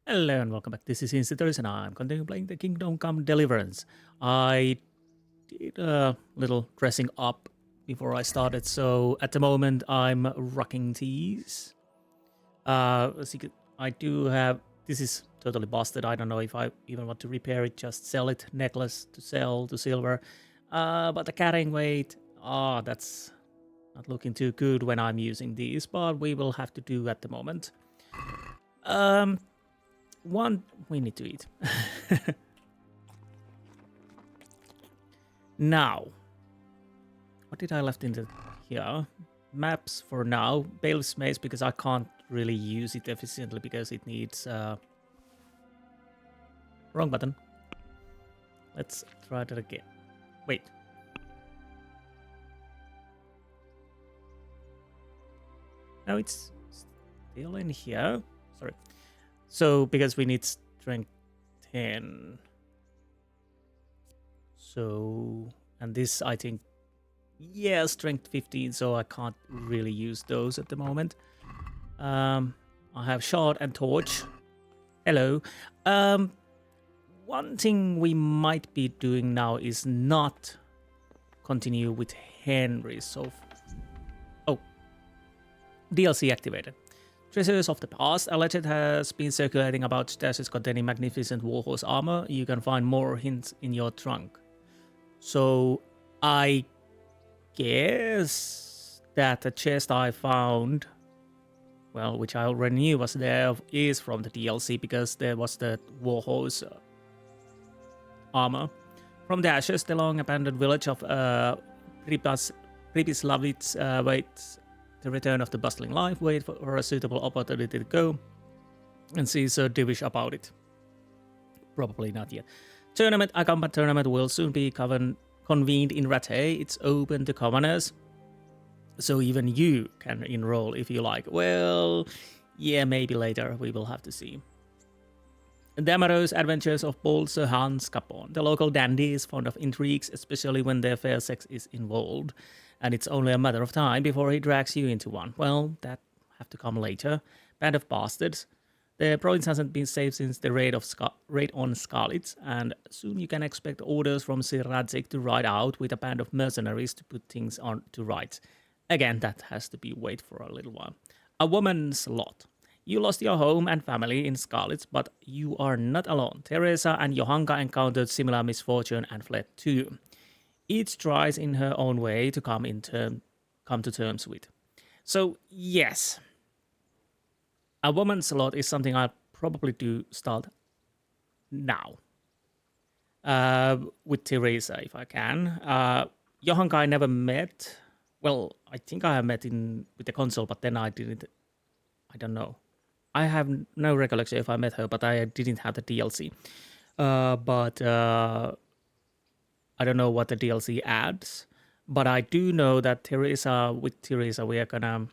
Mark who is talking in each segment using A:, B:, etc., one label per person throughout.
A: Hello and welcome back. This is Insti and I'm continuing playing the Kingdom Come Deliverance. I did a little dressing up before I started, so at the moment I'm rocking tees. I do have, this is totally busted. I don't know if I even want to repair it, just sell it. Necklace to sell to silver. But the carrying weight, that's not looking too good when I'm using these, but we will have to do at the moment. One, we need to eat. Now, what did I left in here? Maps for now. Bailiff's Maze because I can't really use it efficiently because it needs... Wrong button. Let's try that again. Wait. No, it's still in here. Sorry. So, because we need strength 10. So, and this, I think, yeah, strength 15, so I can't really use those at the moment. I have shard and torch. Hello. One thing we might be doing now is not continue with Henry. So, DLC activated. Treasures of the past. A legend has been circulating about stashes containing magnificent warhorse armor. You can find more hints in your trunk. So I guess that the chest I found, well, which I already knew was there, is from the DLC because there was the warhorse armor. From the ashes, the long abandoned village of Pribyslavitz waits the return of the bustling life. Wait for a suitable opportunity to go and see Sir Divish about it. Probably not yet. A combat tournament will soon be convened in Rattay. It's open to commoners, so even you can enroll if you like. Well, yeah, maybe later. We will have to see. Damaro's Adventures of Bold Sir Hans Capon. The local dandy is fond of intrigues, especially when their fair sex is involved, and it's only a matter of time before he drags you into one. Well, that have to come later. Band of bastards. The province hasn't been safe since the raid on Scarlets, and soon you can expect orders from Sir Radzik to ride out with a band of mercenaries to put things on to rights. Again, that has to be wait for a little while. A woman's lot. You lost your home and family in Scarlets, but you are not alone. Teresa and Johanka encountered similar misfortune and fled too. Each tries in her own way to come to terms with. So, yes. A woman's lot is something I'll probably do start now. With Teresa, if I can. Johanka I never met. Well, I think I have met with the console, but then I didn't. I don't know. I have no recollection if I met her, but I didn't have the DLC. But I don't know what the DLC adds. But I do know that with Teresa, we are gonna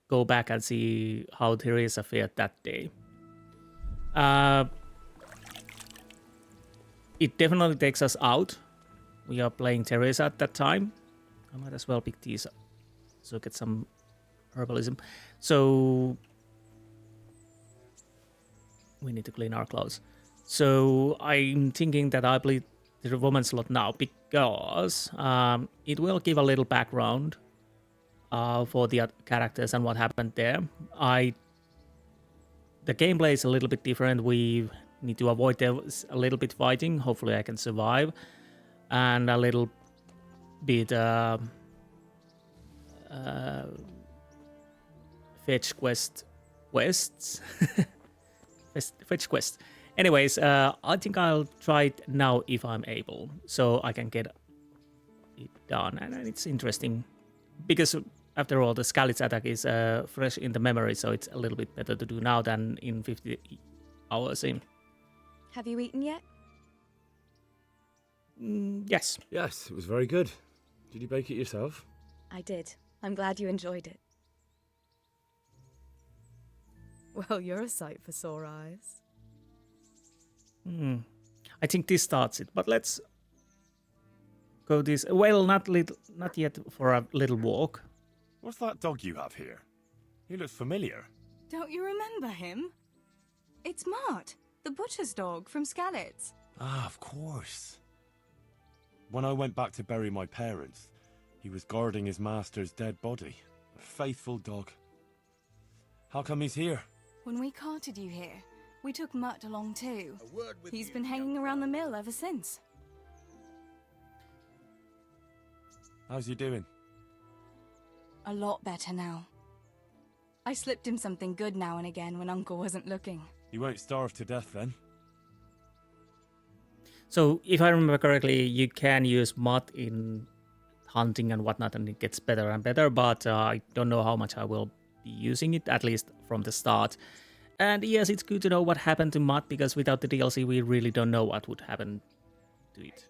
A: go back and see how Teresa fared that day. It definitely takes us out. We are playing Teresa at that time. I might as well pick these up. So get some herbalism. So we need to clean our clothes. So I'm thinking that I play the woman's slot now because it will give a little background for the characters and what happened there. The gameplay is a little bit different. We need to avoid a little bit fighting. Hopefully I can survive. And a little bit fetch quests. Fetch quest. Anyways, I think I'll try it now if I'm able, so I can get it done. And it's interesting because after all, the Skalitz attack is fresh in the memory, so it's a little bit better to do now than in 50 hours in.
B: Have you eaten yet?
A: Yes.
C: Yes, it was very good. Did you bake it yourself?
B: I did. I'm glad you enjoyed it.
D: Well, you're a sight for sore eyes.
A: I think this starts it, but let's go this. Well, not yet for a little walk.
E: What's that dog you have here? He looks familiar.
D: Don't you remember him?
E: It's Mart, the butcher's dog from Skalitz.
F: Ah, of course. When I went back to bury my parents, he was guarding his master's dead body. A faithful dog. How come he's here?
E: When we carted you here, we took Mutt along too. He's been hanging around the mill ever since.
F: How's he doing?
E: A lot better now. I slipped him something good now and again when Uncle wasn't looking.
F: He won't starve to death then?
A: So, if I remember correctly, you can use mod in hunting and whatnot, and it gets better and better, but I don't know how much I will be using it, at least from the start. And yes, it's good to know what happened to mod, because without the DLC, we really don't know what would happen to it.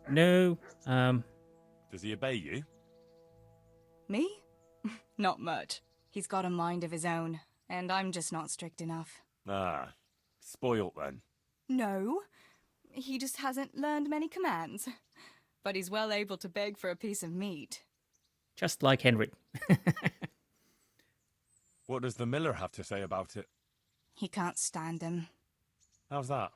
A: No,
F: Does he obey you?
E: Me? Not much. He's got a mind of his own, and I'm just not strict enough.
F: Ah, spoilt then.
E: No, he just hasn't learned many commands. But he's well able to beg for a piece of meat.
A: just like Henry.
F: What does the miller have to say about it?
E: He can't stand him.
F: How's that?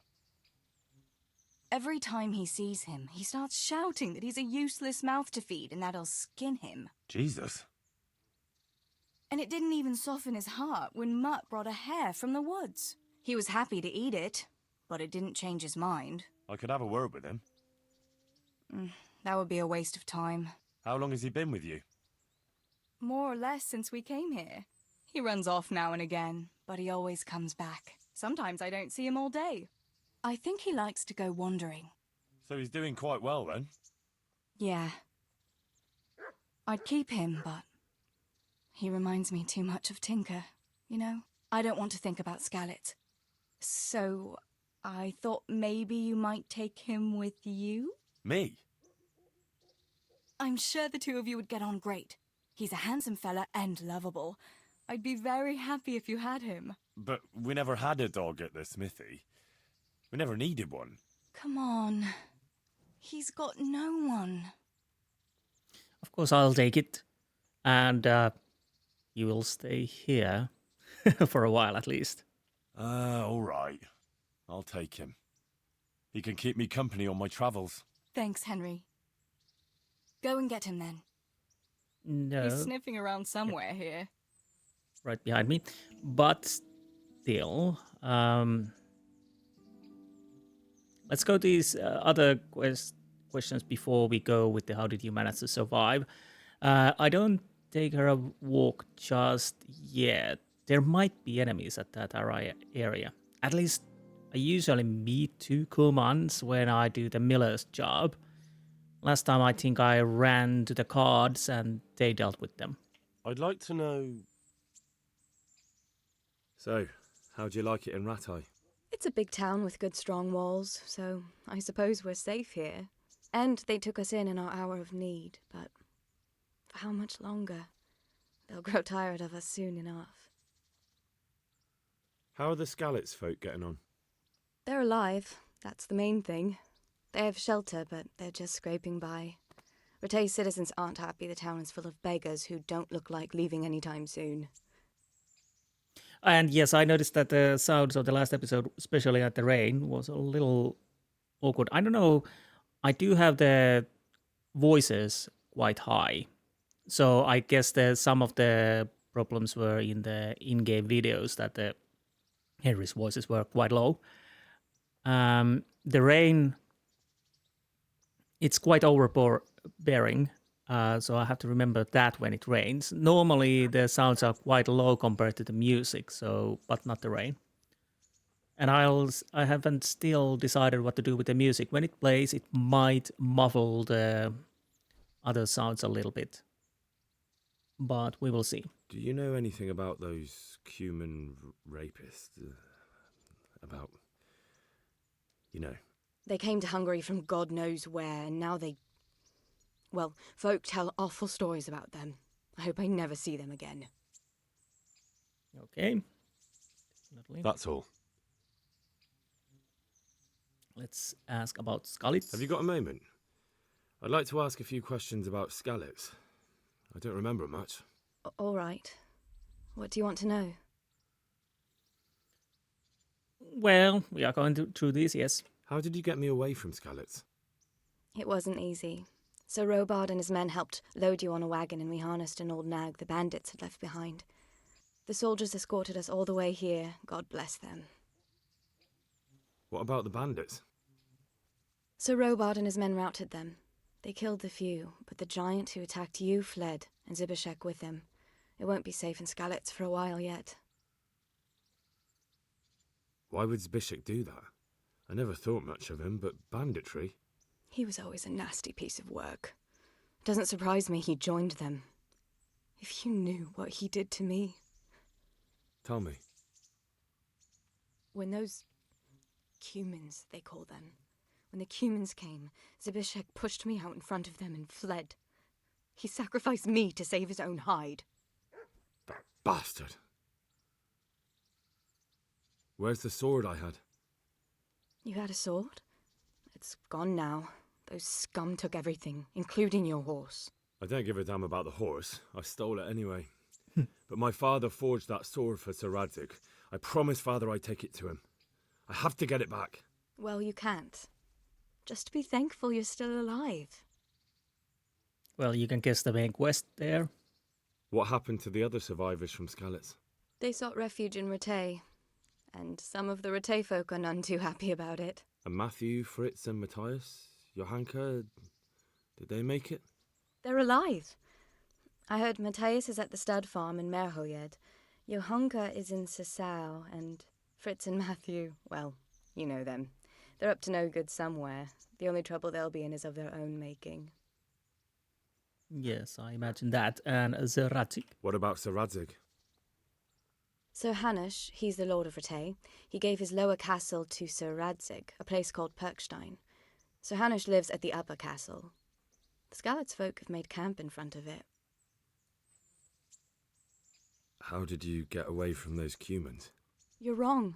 E: Every time he sees him, he starts shouting that he's a useless mouth to feed and that he'll skin him.
F: Jesus.
E: And it didn't even soften his heart when Mutt brought a hare from the woods. He was happy to eat it, but it didn't change his mind.
F: I could have a word with him.
E: That would be a waste of time.
F: How long has he been with you?
E: More or less since we came here. He runs off now and again, but he always comes back. Sometimes I don't see him all day. I think he likes to go wandering.
F: So he's doing quite well then?
E: Yeah. I'd keep him, but he reminds me too much of Tinker, you know? I don't want to think about Skalitz. So I thought maybe you might take him with you?
F: Me?
E: I'm sure the two of you would get on great. He's a handsome fella and lovable. I'd be very happy if you had him.
F: But we never had a dog at the smithy. We never needed one.
E: Come on. He's got no one.
A: Of course, I'll take it. And you will stay here for a while at least.
F: All right. I'll take him. He can keep me company on my travels.
E: Thanks, Henry. Go and get him then.
A: No.
E: He's sniffing around somewhere here.
A: Right behind me. But still, let's go to these other questions before we go with the how did you manage to survive. I don't take her a walk just yet. There might be enemies at that area. At least I usually meet 2 commands when I do the miller's job. Last time I think I ran to the cards and they dealt with them.
C: I'd like to know... So, how'd you like it in Ratai?
B: It's a big town with good strong walls, so I suppose we're safe here. And they took us in our hour of need, but for how much longer? They'll grow tired of us soon enough.
C: How are the Skalitz folk getting on?
B: They're alive, that's the main thing. They have shelter, but they're just scraping by. Rattay's citizens aren't happy the town is full of beggars who don't look like leaving anytime soon.
A: And yes, I noticed that the sounds of the last episode, especially at the rain, was a little awkward. I don't know. I do have the voices quite high. So I guess that some of the problems were in the in-game videos that the Henry's voices were quite low. The rain, it's quite overbearing. So I have to remember that when it rains. Normally the sounds are quite low compared to the music, but not the rain. And I haven't still decided what to do with the music. When it plays, it might muffle the other sounds a little bit. But we will see.
C: Do you know anything about those human rapists? About, you know.
B: They came to Hungary from God knows where, and now well, folk tell awful stories about them. I hope I never see them again.
A: Okay. Definitely.
F: That's all.
A: Let's ask about Skalitz.
C: Have you got a moment? I'd like to ask a few questions about Skalitz. I don't remember much.
B: All right. What do you want to know?
A: Well, we are going through this, yes.
C: How did you get me away from Skalitz?
B: It wasn't easy. So Robard and his men helped load you on a wagon and we harnessed an old nag the bandits had left behind. The soldiers escorted us all the way here, God bless them.
C: What about the bandits?
B: So Robard and his men routed them. They killed the few, but the giant who attacked you fled, and Zibishek with him. It won't be safe in Skalitz for a while yet.
C: Why would Zbyszek do that? I never thought much of him, but banditry?
B: He was always a nasty piece of work. Doesn't surprise me he joined them. If you knew what he did to me.
C: Tell me.
B: When those cumins, they call them, when the cumins came, Zibishek pushed me out in front of them and fled. He sacrificed me to save his own hide.
C: That bastard! Where's the sword I had?
B: You had a sword? It's gone now. Those scum took everything, including your horse.
C: I don't give a damn about the horse. I stole it anyway. But my father forged that sword for Sir Radzik. I promised father I'd take it to him. I have to get it back.
B: Well, you can't. Just be thankful you're still alive.
A: Well, you can guess the main quest there.
C: What happened to the other survivors from Skalitz?
B: They sought refuge in Ratay, and some of the Ratay folk are none too happy about it.
C: And Matthew, Fritz and Matthias? Johanka? Did they make it?
B: They're alive. I heard Matthias is at the stud farm in Merhojed. Johanka is in Sasau, and Fritz and Matthew, well, you know them. They're up to no good somewhere. The only trouble they'll be in is of their own making.
A: Yes, I imagine that. And Zeratik.
C: What about Sir Radzik?
B: Sir Hanush, he's the Lord of Ratay. He gave his lower castle to Sir Radzik, a place called Perkstein. Sir Hanush lives at the upper castle. The Skalitz folk have made camp in front of it.
C: How did you get away from those cumins?
B: You're wrong.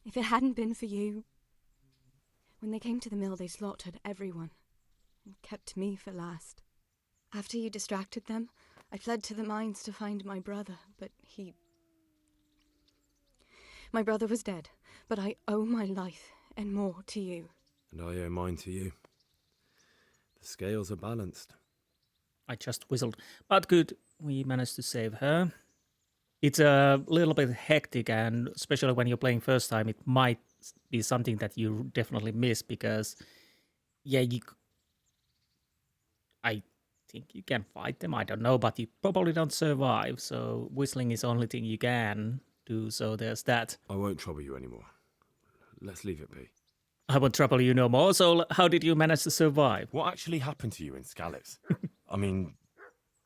B: If it hadn't been for you... When they came to the mill, they slaughtered everyone, and kept me for last. After you distracted them, I fled to the mines to find my brother, but he... My brother was dead, but I owe my life and more to you.
C: And I owe mine to you. The scales are balanced.
A: I just whistled. But good, we managed to save her. It's a little bit hectic, and especially when you're playing first time, it might be something that you definitely miss because, yeah, I think you can fight them, I don't know, but you probably don't survive, so whistling is the only thing you can do, so there's that.
C: I won't trouble you anymore. Let's leave it be.
A: I won't trouble you no more, so how did you manage to survive?
F: What actually happened to you in Skalitz? I mean,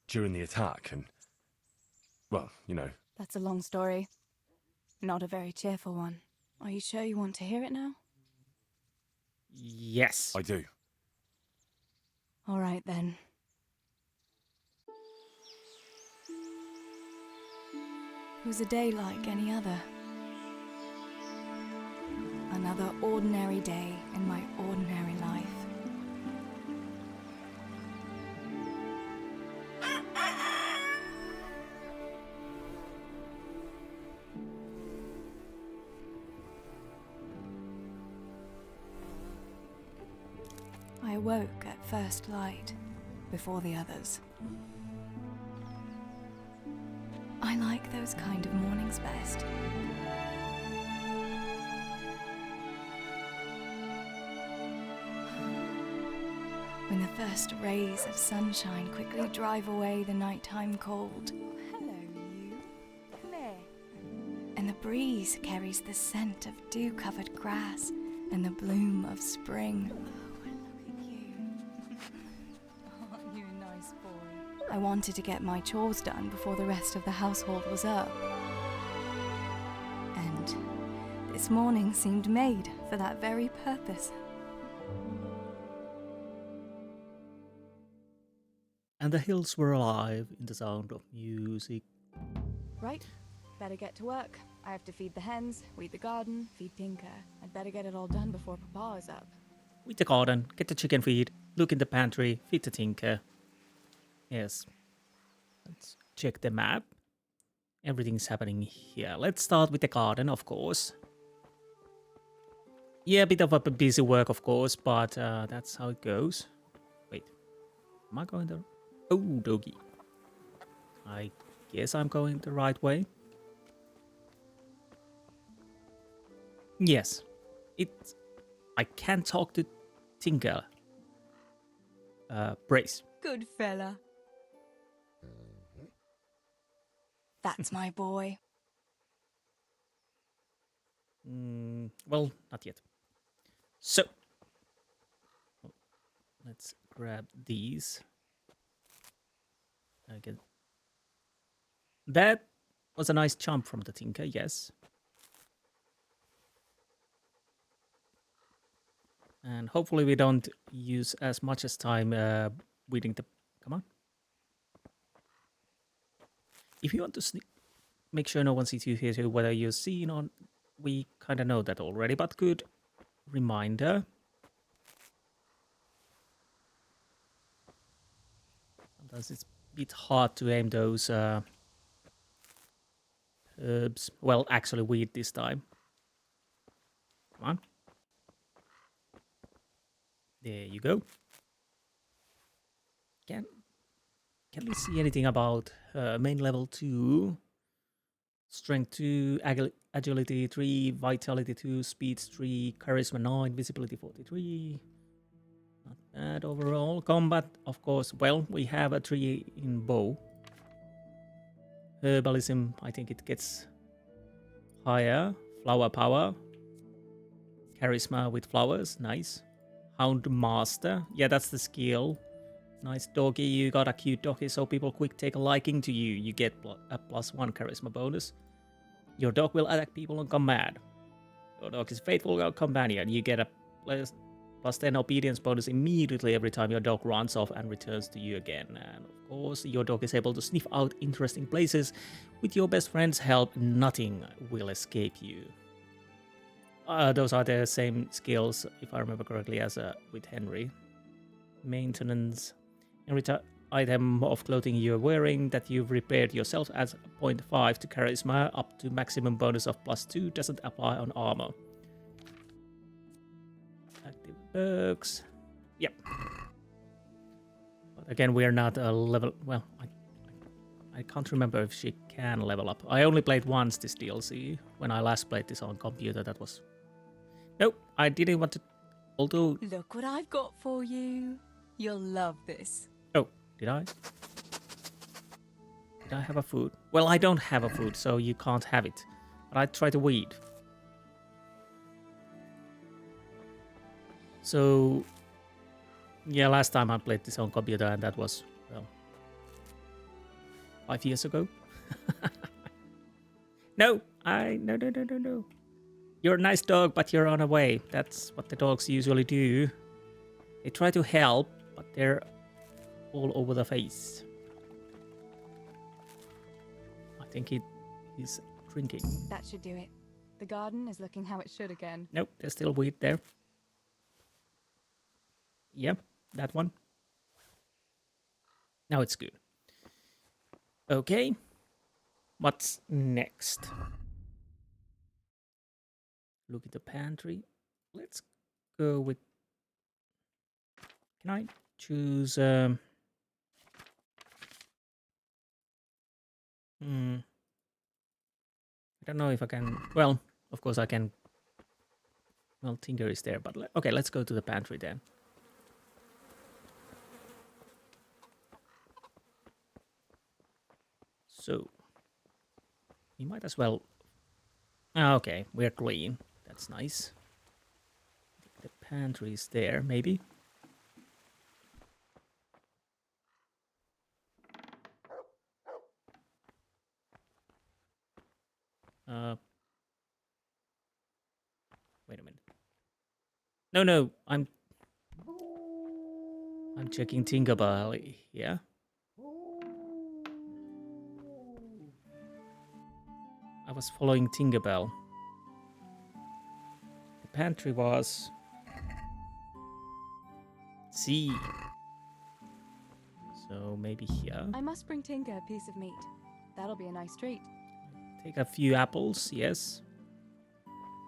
F: during the attack and... Well, you know.
E: That's a long story. Not a very cheerful one. Are you sure you want to hear it now?
A: Yes.
F: I do.
E: All right, then. It was a day like any other. Another ordinary day in my ordinary life. I awoke at first light, before the others. I like those kind of mornings best. When the first rays of sunshine quickly drive away the nighttime cold. Hello, you. Come here. And the breeze carries the scent of dew-covered grass and the bloom of spring. I wanted to get my chores done before the rest of the household was up. And this morning seemed made for that very purpose.
A: And the hills were alive in the sound of music.
B: Right, better get to work. I have to feed the hens, weed the garden, feed Tinker. I'd better get it all done before Papa is up.
A: With the garden, get the chicken feed, look in the pantry, feed the Tinker. Yes. Let's check the map. Everything's happening here. Let's start with the garden, of course. Yeah, a bit of a busy work, of course, but that's how it goes. Wait, am I going the... Oh, doggy. I guess I'm going the right way. Yes. I can talk to Tinker. Brace.
D: Good fella.
E: That's my boy.
A: Well, not yet. So, let's grab these. Again. That was a nice jump from the Tinker, yes. And hopefully we don't use as much as time weeding the... Come on. If you want to make sure no one sees you here too, whether you're seen or... We kind of know that already, but good reminder. Sometimes it's a bit hard to aim those herbs. Well, actually weed this time. Come on. There you go. Can we see anything about main level 2? Strength 2, agility 3, vitality 2, speed 3, charisma 9, visibility 43. Not bad overall. Combat, of course, well, we have a 3 in bow. Herbalism, I think it gets higher. Flower power. Charisma with flowers, nice. Hound master, yeah, that's the skill. Nice doggy, you got a cute doggy, so people quick take a liking to you. You get a +1 charisma bonus. Your dog will attack people on command. Your dog is faithful companion. You get a +10 obedience bonus immediately every time your dog runs off and returns to you again. And of course, your dog is able to sniff out interesting places. With your best friend's help, nothing will escape you. Those are the same skills, if I remember correctly, as with Henry. Maintenance. Every item of clothing you're wearing that you've repaired yourself adds 0.5 to charisma, up to maximum bonus of +2, doesn't apply on armor. Active perks. Yep. But again, we're not a level... Well, I can't remember if she can level up. I only played once this DLC. When I last played this on computer, that was... Nope, I didn't want to... Although...
D: Look what I've got for you. You'll love this.
A: Oh, did I? Did I have a food? Well, I don't have a food, so you can't have it. But I try to weed. So... Yeah, last time I played this on computer, and that was, well... 5 years ago? No! No. You're a nice dog, but you're on a way. That's what the dogs usually do. They try to help, but they're all over the face. I think he's drinking.
E: That should do it. The garden is looking how it should again.
A: Nope, there's still weed there. Yep, that one. Now it's good. Okay. What's next? Look at the pantry. Let's go with... Can I choose... I don't know if I can... Well, of course I can... Well, Tinker is there, but... Okay, let's go to the pantry then. So... We might as well... Okay, we're clean. That's nice. The pantry is there, maybe. Wait a minute. No, I'm checking Tinkerbell, yeah? I was following Tinkerbell. The pantry was... C. So maybe here.
E: I must bring Tinker a piece of meat. That'll be a nice treat.
A: Take a few apples, yes.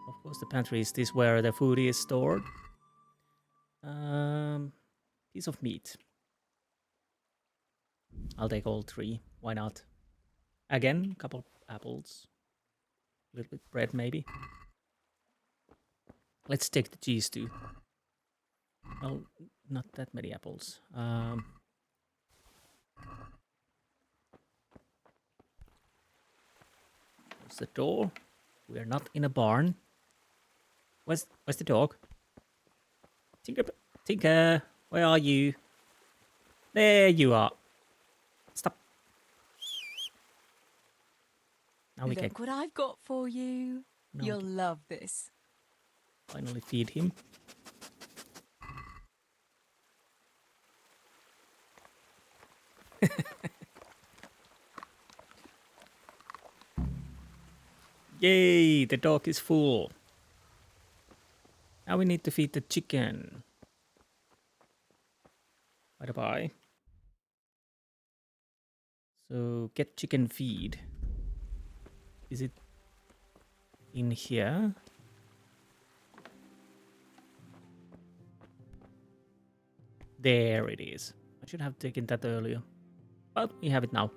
A: Of course, the pantry is this where the food is stored. Piece of meat. I'll take all 3. Why not? Again, couple apples. A little bit bread, maybe. Let's take the cheese too. Well, not that many apples. Close the door. We are not in a barn. Where's the dog? Tinker, where are you? There you are. Stop. Now we can
D: Look what I've got for you.
A: Now we
D: You'll
A: can
D: love this.
A: finally feed him. Yay, the dog is full. Now we need to feed the chicken. Bye. So get chicken feed. Is it in here? There it is. I should have taken that earlier. But we have it now.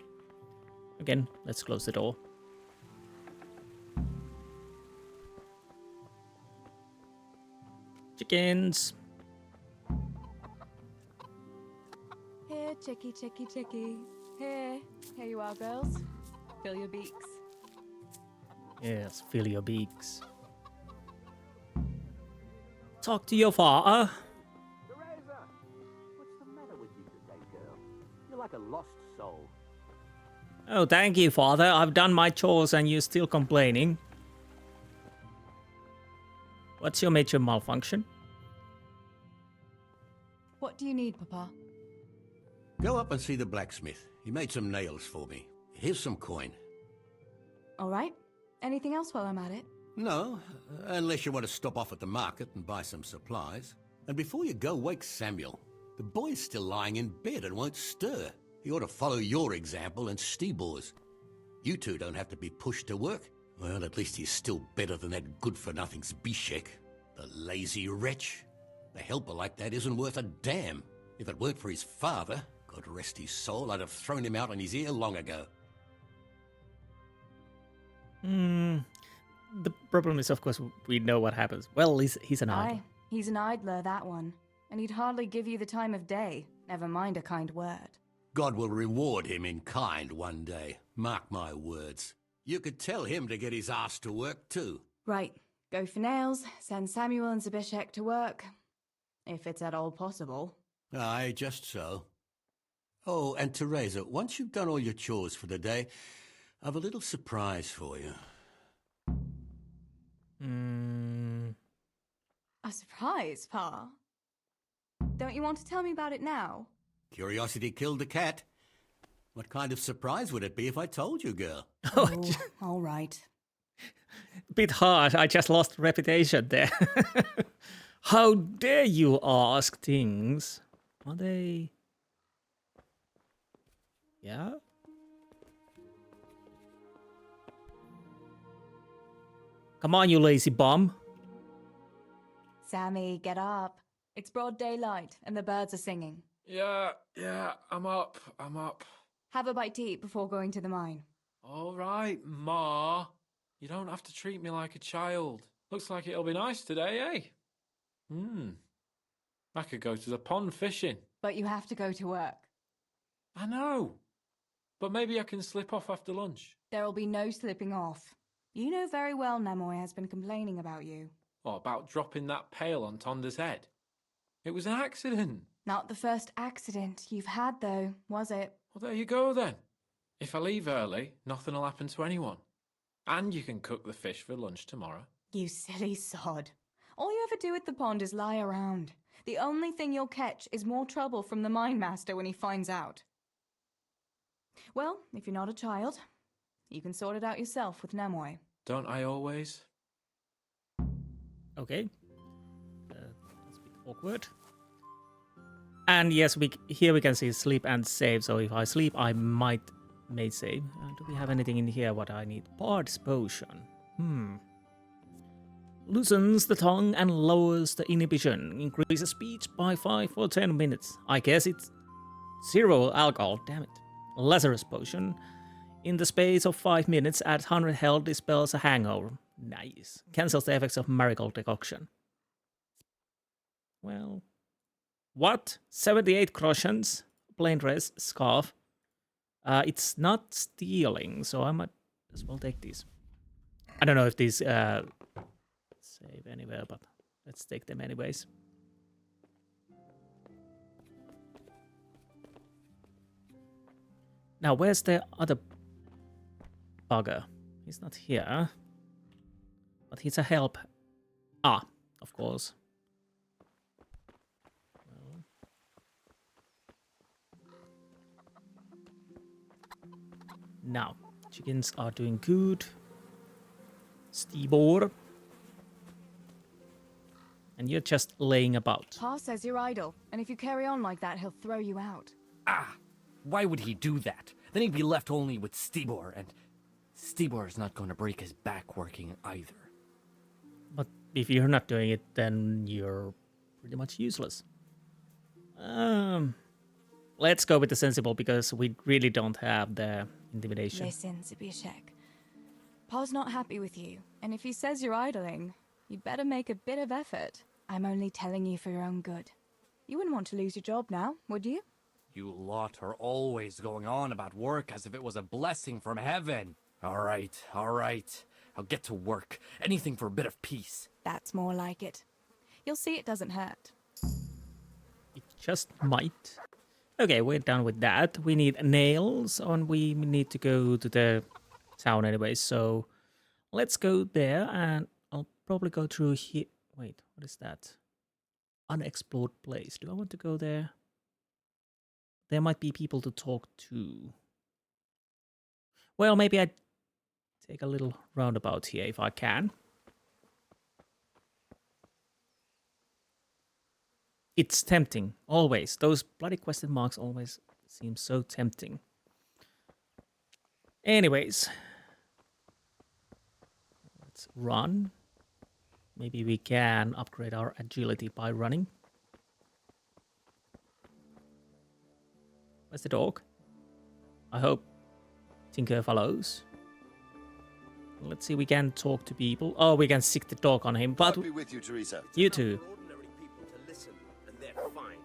A: Again, let's close the door. Chickens.
E: Here, chickie, chickie, chickie. Here you are, girls. Fill your beaks.
A: Yes, fill your beaks. Talk to your father.
G: Teresa! What's the matter with you today, girl? You're like a lost soul.
A: Oh, thank you, father. I've done my chores and you're still complaining. What's your major malfunction?
E: What do you need, Papa?
H: Go up and see the blacksmith. He made some nails for me. Here's some coin.
E: All right. Anything else while I'm at it?
H: No, unless you want to stop off at the market and buy some supplies. And before you go, wake Samuel. The boy's still lying in bed and won't stir. He ought to follow your example and Stebor's. You two don't have to be pushed to work. Well, at least he's still better than that good-for-nothing's Bishek. The lazy wretch. A helper like that isn't worth a damn. If it weren't for his father, God rest his soul, I'd have thrown him out on his ear long ago.
A: The problem is, of course, we know what happens. Well, he's an idler.
E: Aye, he's an idler, that one. And he'd hardly give you the time of day, never mind a kind word.
H: God will reward him in kind one day. Mark my words. You could tell him to get his ass to work, too.
E: Right, go for nails, send Samuel and Zabishek to work. If it's at all possible.
H: Aye, just so. Oh, and Teresa, once you've done all your chores for the day, I've a little surprise for you.
E: A surprise, Pa? Don't you want to tell me about it now?
H: Curiosity killed the cat. What kind of surprise would it be if I told you, girl?
E: Oh, all right.
A: Bit harsh. I just lost reputation there. How dare you ask things? Are they... Yeah? Come on, you lazy bum.
E: Sammy, get up. It's broad daylight and the birds are singing.
I: Yeah, I'm up.
E: Have a bite to eat before going to the mine.
I: All right, Ma. You don't have to treat me like a child. Looks like it'll be nice today, eh? I could go to the pond fishing.
E: But you have to go to work.
I: I know. But maybe I can slip off after lunch.
E: There'll be no slipping off. You know very well Nemoy has been complaining about you.
I: What about dropping that pail on Tonda's head? It was an accident.
E: Not the first accident you've had, though, was it?
I: Well, there you go then. If I leave early, nothing will happen to anyone. And you can cook the fish for lunch tomorrow.
E: You silly sod. All you ever do at the pond is lie around. The only thing you'll catch is more trouble from the mine master when he finds out. Well, if you're not a child, you can sort it out yourself with Nemoy.
I: Don't I always?
A: Okay. That's a bit awkward. And yes, here we can see sleep and save. So if I sleep, I may save. Do we have anything in here what I need? Bard's potion. loosens the tongue and lowers the inhibition. Increases speech by 5 for 10 minutes. I guess it's 0 alcohol, damn it. Lazarus potion. In the space of 5 minutes, adds 100 health, dispels a hangover. Nice. Cancels the effects of miracle decoction. Well, what? 78 groschens, plain dress, scarf. It's not stealing, so I might as well take these. I don't know if these save anywhere, but let's take them anyways. Now, where's the other bugger? He's not here. But he's a help. Ah, of course. Well. Now, chickens are doing good. Stibor. And you're just laying about.
E: Pa says you're idle, and if you carry on like that, he'll throw you out.
J: Ah! Why would he do that? Then he'd be left only with Stibor, and Stibor is not going to break his back working either.
A: But if you're not doing it, then you're pretty much useless. Let's go with the sensible, because we really don't have the intimidation.
E: Listen, Zbyszek. Pa's not happy with you, and if he says you're idling, you'd better make a bit of effort. I'm only telling you for your own good. You wouldn't want to lose your job now, would you?
J: You lot are always going on about work as if it was a blessing from heaven. All right. I'll get to work. Anything for a bit of peace.
E: That's more like it. You'll see it doesn't hurt.
A: It just might. Okay, we're done with that. We need nails, and we need to go to the town anyway, so let's go there, and I'll probably go through here. Wait, what is that? Unexplored place. Do I want to go there? There might be people to talk to. Well, maybe I take a little roundabout here if I can. It's tempting, always. Those bloody question marks always seem so tempting. Anyways. Let's run. Maybe we can upgrade our agility by running. Where's the dog? I hope Tinker follows. Let's see, we can talk to people. Oh, we can sick the dog on him, but
K: I'll be with you, Teresa.
A: You too.
G: Ordinary people to listen, and they're fine.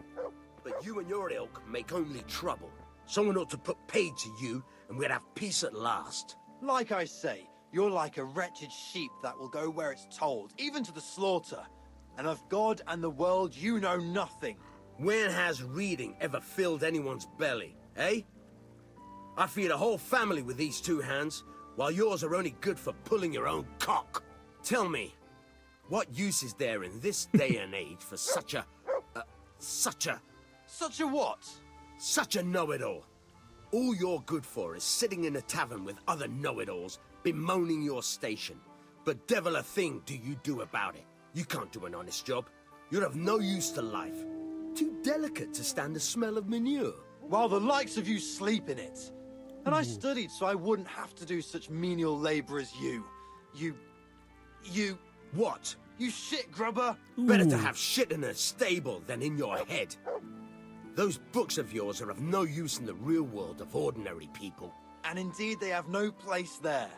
G: But you and your ilk make only trouble. Someone ought to put paid to you, and we'd have peace at last.
L: Like I say, you're like a wretched sheep that will go where it's told, even to the slaughter. And of God and the world you know nothing.
G: When has reading ever filled anyone's belly, eh? I feed a whole family with these 2 hands, while yours are only good for pulling your own cock. Tell me, what use is there in this day and age for such a what? Such a know-it-all. All you're good for is sitting in a tavern with other know-it-alls, bemoaning your station. But devil a thing do you do about it. You can't do an honest job. You're of no use to life. Too delicate to stand the smell of manure.
L: While the likes of you sleep in it. And I studied so I wouldn't have to do such menial labor as you. You...
G: What?
L: You shit grubber!
G: Better to have shit in a stable than in your head. Those books of yours are of no use in the real world of ordinary people.
L: And indeed they have no place there.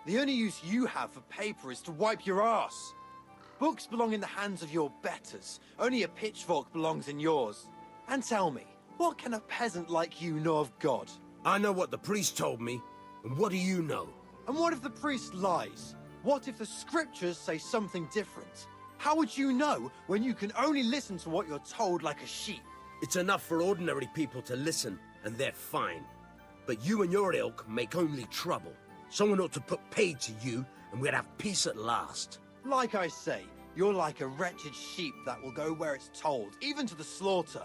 L: The only use you have for paper is to wipe your ass. Books belong in the hands of your betters. Only a pitchfork belongs in yours. And tell me, what can a peasant like you know of God?
G: I know what the priest told me, and what do you know?
L: And what if the priest lies? What if the scriptures say something different? How would you know when you can only listen to what you're told like a sheep?
G: It's enough for ordinary people to listen, and they're fine. But you and your ilk make only trouble. Someone ought to put paid to you, and we'd have peace at last.
L: Like I say, you're like a wretched sheep that will go where it's told, even to the slaughter.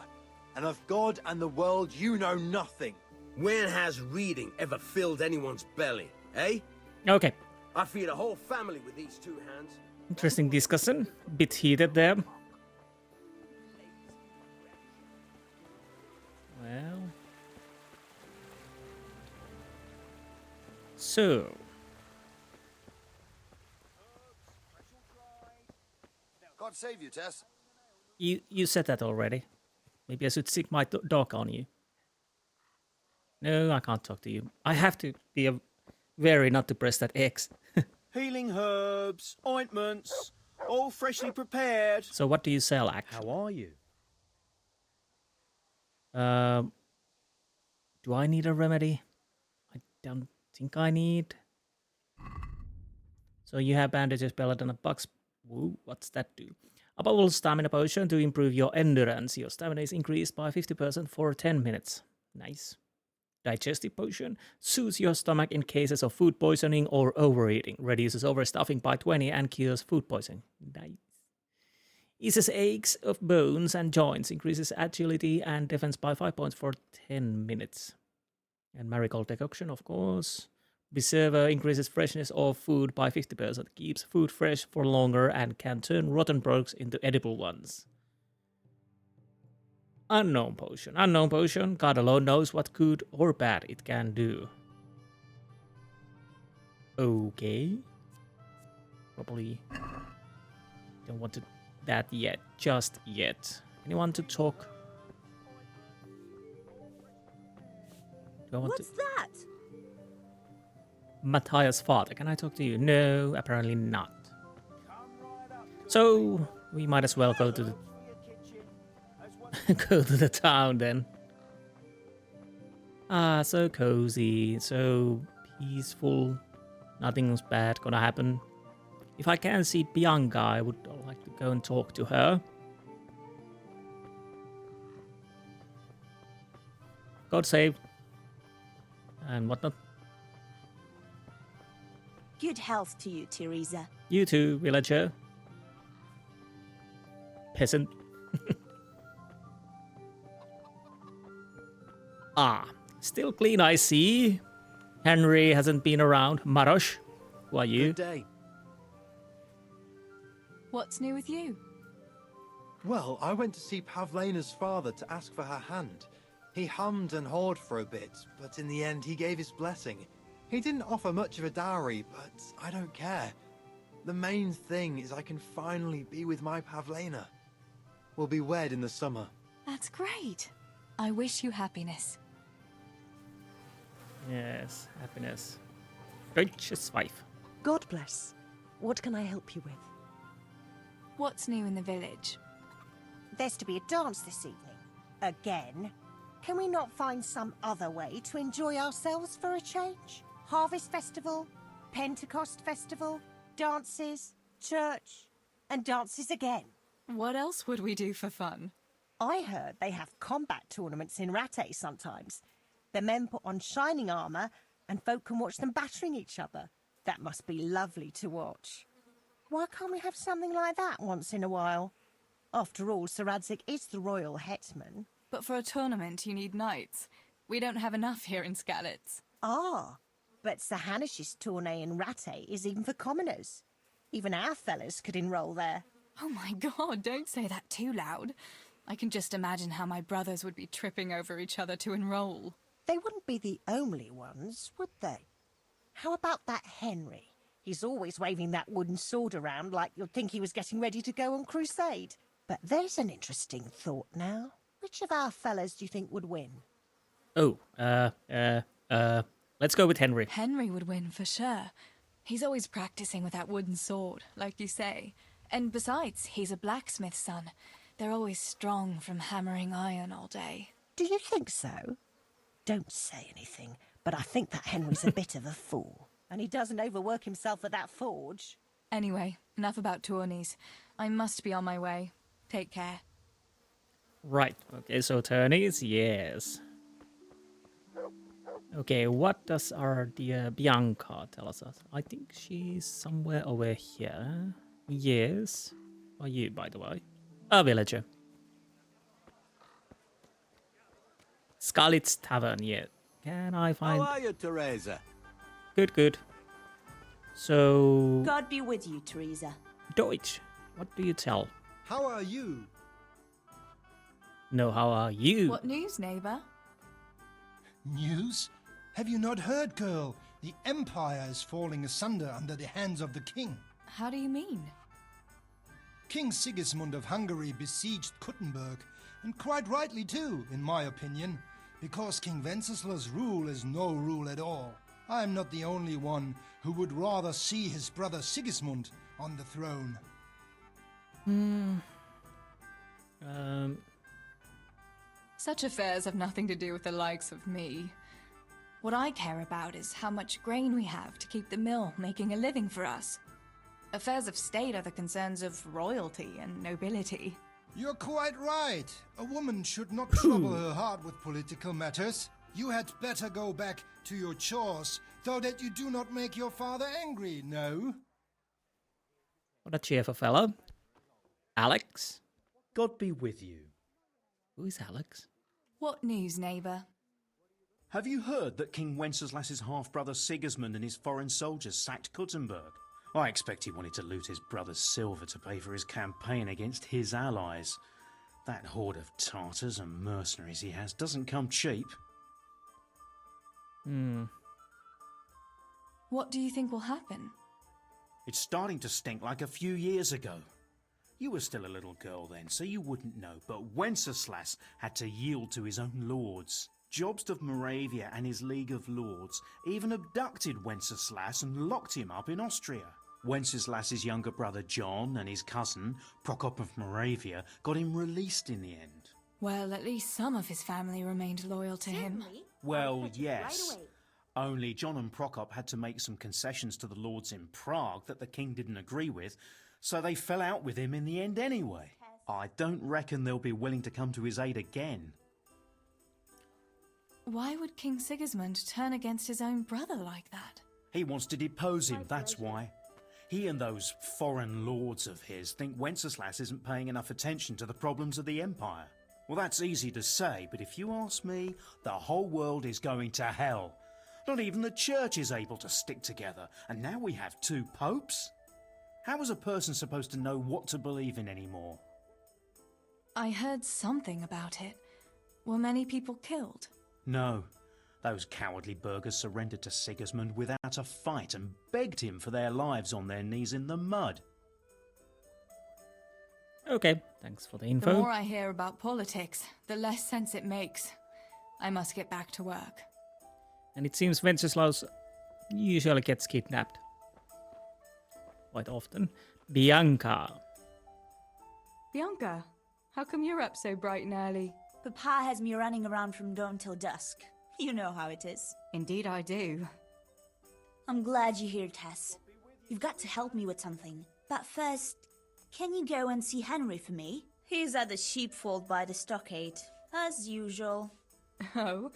L: And of God and the world you know nothing.
G: When has reading ever filled anyone's belly, eh?
A: Okay.
G: I feed a whole family with these 2 hands.
A: Interesting discussion. Bit heated there. Well. So.
K: God save you, Tess.
A: You said that already. Maybe I should stick my dog on you. No, I can't talk to you. I have to be wary not to press that X.
M: Healing herbs, ointments, all freshly prepared.
A: So what do you sell, actually?
M: How are you?
A: Do I need a remedy? I don't think I need. So you have bandages, pellet, and a box. Woo, what's that do? A bubble stamina potion to improve your endurance. Your stamina is increased by 50% for 10 minutes. Nice. Digestive potion soothes your stomach in cases of food poisoning or overeating. Reduces overstuffing by 20 and cures food poisoning. Nice. Eases aches of bones and joints. Increases agility and defense by 5 points for 10 minutes. And marigold decoction, of course. Preserver increases freshness of food by 50%. Keeps food fresh for longer and can turn rotten products into edible ones. Unknown potion. Unknown potion. God alone knows what good or bad it can do. Okay. Probably don't want to that yet. Just yet. Anyone to talk?
N: What's that?
A: Matthias' father. Can I talk to you? No, apparently not. So we might as well go to the go to the town then. Ah, so cozy, so peaceful. Nothing's bad gonna happen. If I can see Bianca, I would like to go and talk to her. God save. And whatnot.
N: Good health to you, Teresa.
A: You too, villager. Peasant. Ah, still clean, I see. Henry hasn't been around. Marosh, who are you?
L: Good day.
D: What's new with you?
L: Well, I went to see Pavlena's father to ask for her hand. He hummed and hawed for a bit, but in the end he gave his blessing. He didn't offer much of a dowry, but I don't care. The main thing is I can finally be with my Pavlena. We'll be wed in the summer.
D: That's great. I wish you happiness.
A: Yes, happiness. Deutsches wife.
N: God bless. What can I help you with?
D: What's new in the village?
O: There's to be a dance this evening. Again. Can we not find some other way to enjoy ourselves for a change? Harvest Festival, Pentecost Festival, dances, church, and dances again.
D: What else would we do for fun?
O: I heard they have combat tournaments in Ratte sometimes. The men put on shining armour and folk can watch them battering each other. That must be lovely to watch. Why can't we have something like that once in a while? After all, Sir Radzig is the royal hetman.
D: But for a tournament, you need knights. We don't have enough here in Skalitz.
O: Ah, but Sir Hanish's tourney in Ratte is even for commoners. Even our fellas could enroll there.
D: Oh my god, don't say that too loud. I can just imagine how my brothers would be tripping over each other to enroll.
O: They wouldn't be the only ones, would they? How about that Henry? He's always waving that wooden sword around like you'd think he was getting ready to go on crusade. But there's an interesting thought now. Which of our fellas do you think would win?
A: Oh, let's go with Henry.
D: Henry would win for sure. He's always practicing with that wooden sword, like you say. And besides, he's a blacksmith's son. They're always strong from hammering iron all day.
O: Do you think so? Don't say anything, but I think that Henry's a bit of a fool. And he doesn't overwork himself at that forge.
D: Anyway, enough about tourneys. I must be on my way. Take care.
A: Right, okay, so tourneys, yes. Okay, what does our dear Bianca tell us? I think she's somewhere over here. Yes. Are you, by the way? A villager. Skalitz Tavern, yeah. Can I find...
H: How are you, Teresa?
A: Good, good. So...
N: God be with you, Teresa.
A: Deutsch. What do you tell?
K: How are you?
A: No, how are you?
D: What news, neighbour?
P: News? Have you not heard, girl? The Empire is falling asunder under the hands of the king.
D: How do you mean?
P: King Sigismund of Hungary besieged Kuttenberg, and quite rightly too, in my opinion, because King Wenceslaus' rule is no rule at all. I am not the only one who would rather see his brother Sigismund on the throne.
D: Such affairs have nothing to do with the likes of me. What I care about is how much grain we have to keep the mill making a living for us. Affairs of state are the concerns of royalty and nobility.
P: You're quite right. A woman should not trouble her heart with political matters. You had better go back to your chores, so that you do not make your father angry, no?
A: What a cheerful fellow. Alex?
Q: God be with you.
A: Who is Alex?
D: What news, neighbour?
Q: Have you heard that King Wenceslaus's half-brother Sigismund and his foreign soldiers sacked Kuttenberg? I expect he wanted to loot his brother's silver to pay for his campaign against his allies. That horde of Tartars and mercenaries he has doesn't come cheap.
D: What do you think will happen?
Q: It's starting to stink like a few years ago. You were still a little girl then, so you wouldn't know, but Wenceslaus had to yield to his own lords. Jobst of Moravia and his League of Lords even abducted Wenceslaus and locked him up in Austria. Wenceslaus's younger brother John and his cousin, Prokop of Moravia, got him released in the end.
D: Well, at least some of his family remained loyal to him.
Q: Well, yes. Only John and Prokop had to make some concessions to the lords in Prague that the king didn't agree with, so they fell out with him in the end anyway. I don't reckon they'll be willing to come to his aid again.
D: Why would King Sigismund turn against his own brother like that?
Q: He wants to depose him, that's why. He and those foreign lords of his think Wenceslaus isn't paying enough attention to the problems of the empire. Well, that's easy to say, but if you ask me, the whole world is going to hell. Not even the church is able to stick together, and now we have 2 popes? How is a person supposed to know what to believe in anymore?
D: I heard something about it. Were many people killed?
Q: No. Those cowardly burghers surrendered to Sigismund without a fight and begged him for their lives on their knees in the mud.
A: Okay, thanks for the info.
D: The more I hear about politics, the less sense it makes. I must get back to work.
A: And it seems Wenceslaus usually gets kidnapped. Quite often. Bianca.
B: Bianca, how come you're up so bright and early?
N: Papa has me running around from dawn till dusk. You know how it is.
B: Indeed I do.
N: I'm glad you're here, Tess. You've got to help me with something. But first, can you go and see Henry for me? He's at the sheepfold by the stockade, as usual.
B: Oh?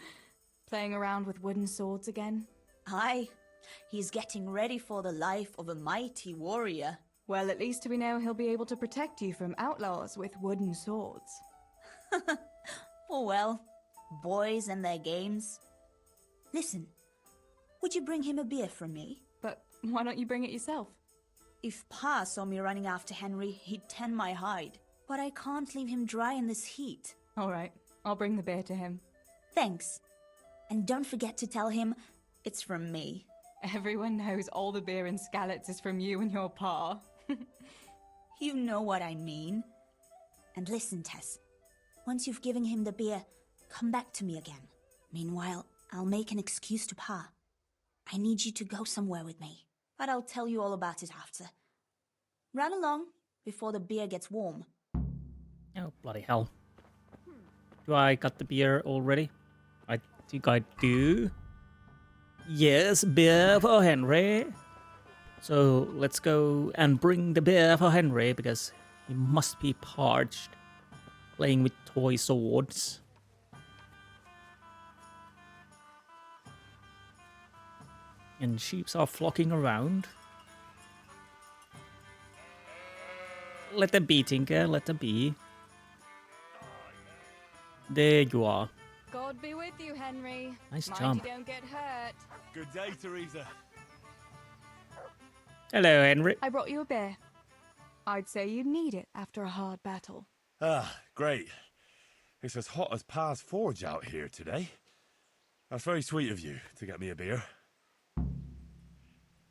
B: Playing around with wooden swords again?
N: Aye. He's getting ready for the life of a mighty warrior.
B: Well, at least we know he'll be able to protect you from outlaws with wooden swords.
N: Oh well, boys and their games. Listen, would you bring him a beer from me?
B: But why don't you bring it yourself?
N: If Pa saw me running after Henry, he'd tan my hide. But I can't leave him dry in this heat.
B: All right, I'll bring the beer to him.
N: Thanks. And don't forget to tell him it's from me.
B: Everyone knows all the beer in Skalitz is from you and your pa.
N: You know what I mean. And listen, Tess. Once you've given him the beer, come back to me again. Meanwhile, I'll make an excuse to Pa. I need you to go somewhere with me, but I'll tell you all about it after. Run along before the beer gets warm.
A: Oh, bloody hell. Do I got the beer already? I think I do. Yes, beer for Henry. So let's go and bring the beer for Henry because he must be parched. Playing with toy swords. And sheep are flocking around. Let them be, Tinker, let them be. There you are.
B: God be with you, Henry.
A: Nice
B: Mind
A: jump.
B: you don't get hurt.
F: Good day, Teresa.
A: Hello, Henry.
B: I brought you a beer. I'd say you need it after a hard battle.
F: Ah, great. It's as hot as Pa's Forge out here today. That's very sweet of you to get me a beer.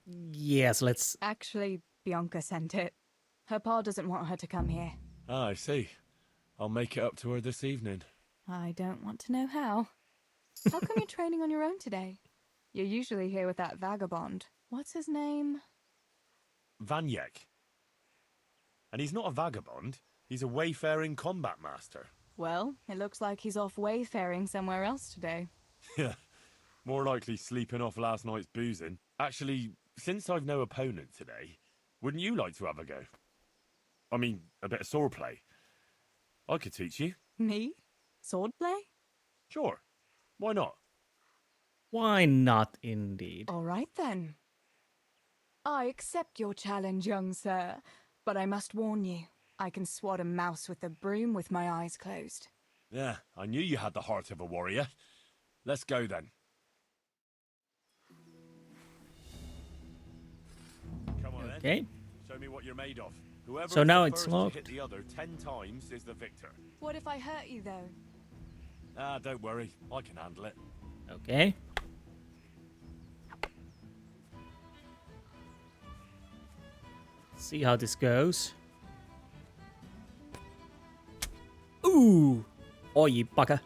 A: Yes, let's...
B: Actually, Bianca sent it.
E: Her pa doesn't want her to come here.
F: Ah, I see. I'll make it up to her this evening.
E: I don't want to know how. How come you're training on your own today? You're usually here with that vagabond. What's his name?
F: Vanyek. And he's not a vagabond. He's a wayfaring combat master.
E: Well, it looks like he's off wayfaring somewhere else today.
F: Yeah, more likely sleeping off last night's boozing. Actually, since I've no opponent today, wouldn't you like to have a go? I mean, a bit of swordplay. I could teach you.
E: Me? Swordplay?
F: Sure. Why not?
A: Why not, indeed?
E: All right, then. I accept your challenge, young sir, but I must warn you, I can swat a mouse with a broom with my eyes closed.
F: Yeah, I knew you had the heart of a warrior. Let's go then. Come on
A: Okay.
F: then. Show me what you're made of. Whoever
A: So
F: is
A: now
F: the
A: it's
F: first to
A: locked.
F: hit the other 10 times is the victor.
E: What if I hurt you, though?
F: Ah, don't worry. I can handle it.
A: Okay. See how this goes. Ooh! Oh, you bugger.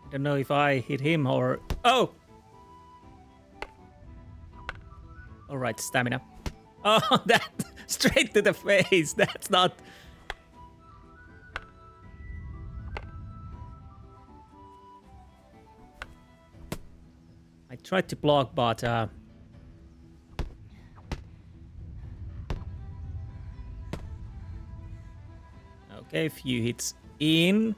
A: I don't know if I hit him or... Oh! Alright, stamina. Oh, that... Straight to the face. That's not... I tried to block, but... Okay, a few hits in.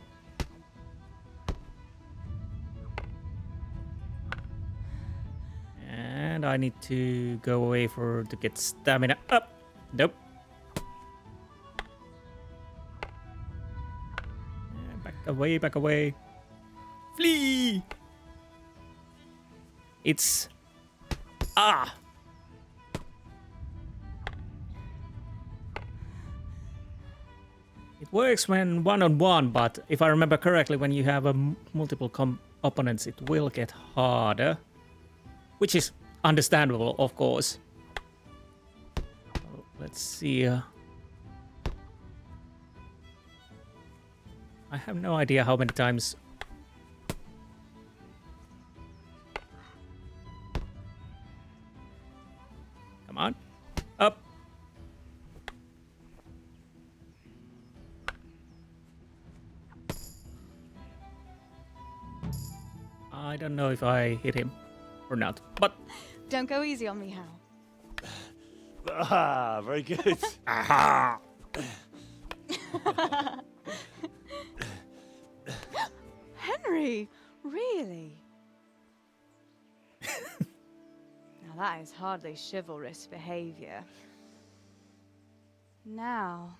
A: And I need to go away to get stamina up. Nope. Back away, back away. Flee! It's... Ah! It works when one-on-one, but if I remember correctly, when you have multiple opponents, it will get harder. Which is understandable, of course. Let's see. I have no idea how many times... Come on. Up. I don't know if I hit him or not, but...
E: Don't go easy on me, Hal.
F: Ah, very good.
A: Aha!
E: Henry, really? Now that is hardly chivalrous behavior. Now,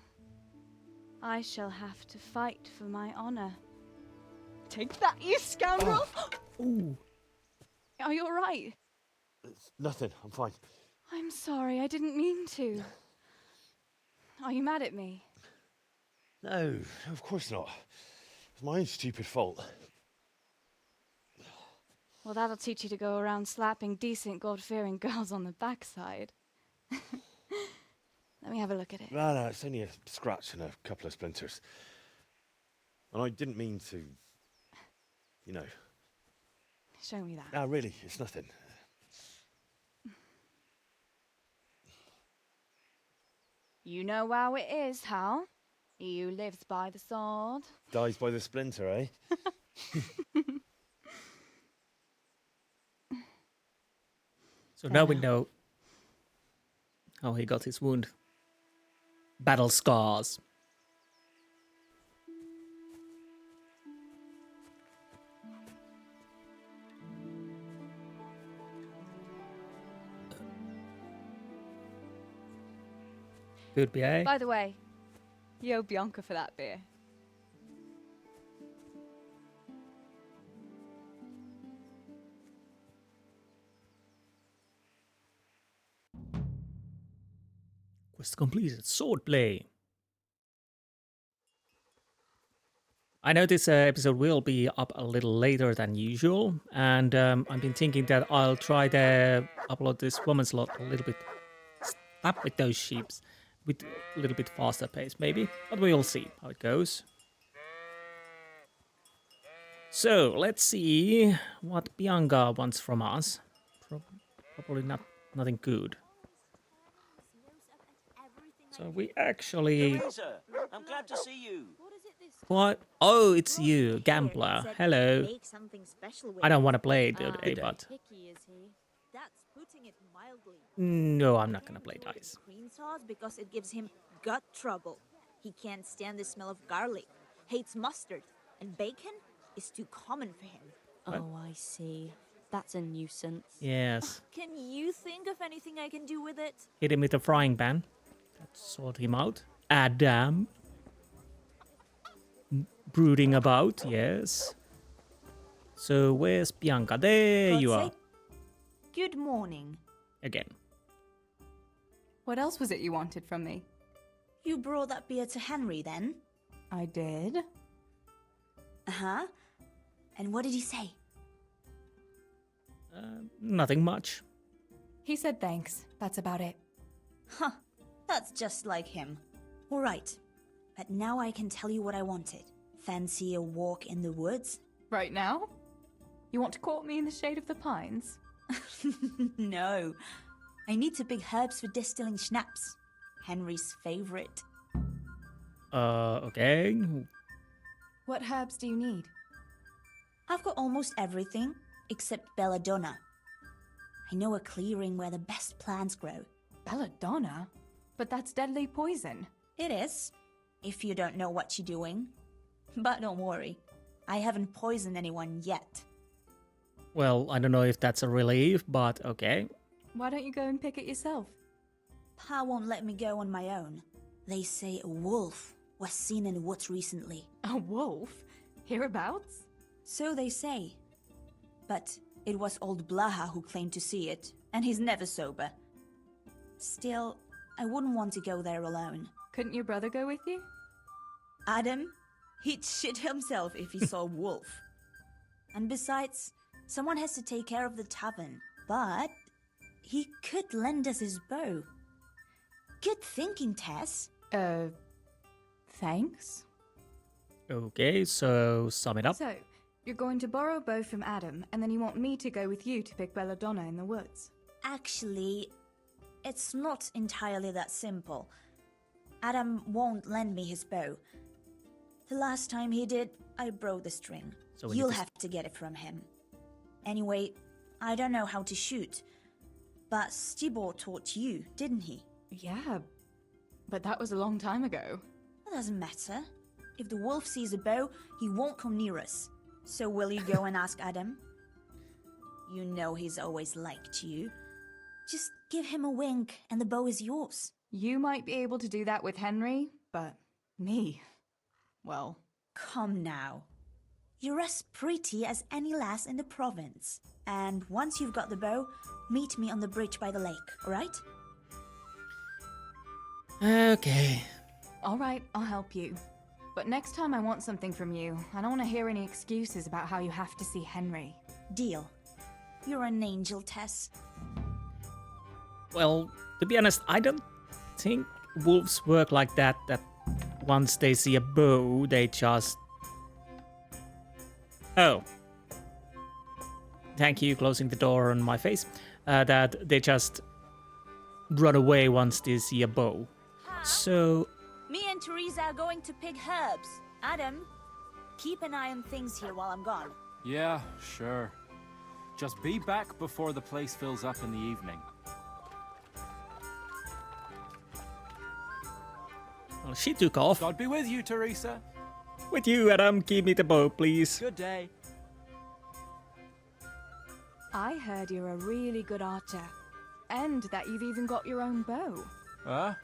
E: I shall have to fight for my honor. Take that, you scoundrel!
A: Ooh.
E: Are you alright?
F: It's nothing. I'm fine.
E: I'm sorry, I didn't mean to. Are you mad at me?
F: No, of course not. It's my own stupid fault.
E: Well, that'll teach you to go around slapping decent, God-fearing girls on the backside. Let me have a look at it.
F: No, it's only a scratch and a couple of splinters. And I didn't mean to, you know.
E: Show me that.
F: No, really, it's nothing.
E: You know how it is, Hal. He who lives by the sword
F: Dies by the splinter, eh?
A: So now we know how he got his wound. Battle scars. Could be, eh?
E: By the way, you owe Bianca for that beer.
A: Quest completed. Swordplay. I know this episode will be up a little later than usual, and I've been thinking that I'll try to upload this woman's lot a little bit. Stop with those sheeps, with a little bit faster pace maybe, but we'll see how it goes. So let's see what Bianca wants from us. Probably nothing good. So we actually.
R: Teresa, I'm glad to see you.
A: What? Oh, it's you, gambler. Hello. I don't want to play today, but
N: That's putting it mildly.
A: no, I'm not gonna play dice.
N: Cream sauce because it gives him gut trouble. He can't stand the smell of garlic, hates mustard, and bacon is too common for him.
S: Oh, I see. That's a nuisance.
A: Yes.
N: Can you think of anything I can do with it?
A: Hit him with a frying pan. Sort him out. Adam. Brooding about, yes. So where's Bianca? There you are.
N: Good morning.
A: Again.
D: What else was it you wanted from me?
N: You brought that beer to Henry then?
D: I did.
N: Uh-huh. And what did he say?
A: Nothing much.
D: He said thanks. That's about it.
N: Huh. That's just like him. All right. But now I can tell you what I wanted. Fancy a walk in the woods?
D: Right now? You want to court me in the shade of the pines?
N: No. I need to pick herbs for distilling schnapps. Henry's favorite.
A: Okay.
D: What herbs do you need?
N: I've got almost everything except belladonna. I know a clearing where the best plants grow.
D: Belladonna? But that's deadly poison.
N: It is, if you don't know what you're doing. But don't worry, I haven't poisoned anyone yet.
A: Well, I don't know if that's a relief, but okay.
D: Why don't you go and pick it yourself?
N: Pa won't let me go on my own. They say a wolf was seen in the woods recently.
D: A wolf? Hereabouts?
N: So they say. But it was old Blaha who claimed to see it, and he's never sober. Still, I wouldn't want to go there alone.
D: Couldn't your brother go with you?
N: Adam? He'd shit himself if he saw a wolf. And besides, someone has to take care of the tavern. But he could lend us his bow. Good thinking, Tess.
D: Thanks?
A: Okay, so sum it up.
D: So, you're going to borrow a bow from Adam, and then you want me to go with you to pick belladonna in the woods?
N: Actually, it's not entirely that simple. Adam won't lend me his bow. The last time he did, I broke the string.
A: So
N: you'll have to get it from him. Anyway, I don't know how to shoot. But Stibor taught you, didn't he?
D: Yeah, but that was a long time ago.
N: It doesn't matter. If the wolf sees a bow, he won't come near us. So will you go and ask Adam? You know he's always liked you. Just give him a wink and the bow is yours.
D: You might be able to do that with Henry, but me, well...
N: Come now. You're as pretty as any lass in the province. And once you've got the bow, meet me on the bridge by the lake, alright?
A: Okay.
D: Alright, I'll help you. But next time I want something from you. I don't want to hear any excuses about how you have to see Henry.
N: Deal. You're an angel, Tess.
A: Well, to be honest, I don't think wolves work like that, that once they see a bow, they just... Oh. Thank you, closing the door on my face. That they just run away once they see a bow. So...
N: Me and Teresa are going to pick herbs. Adam, keep an eye on things here while I'm gone.
I: Yeah, sure. Just be back before the place fills up in the evening.
A: Well, she took off.
I: God be with you, Teresa.
A: With you, Adam. Give me the bow, please.
I: Good day.
D: I heard you're a really good archer. And that you've even got your own bow.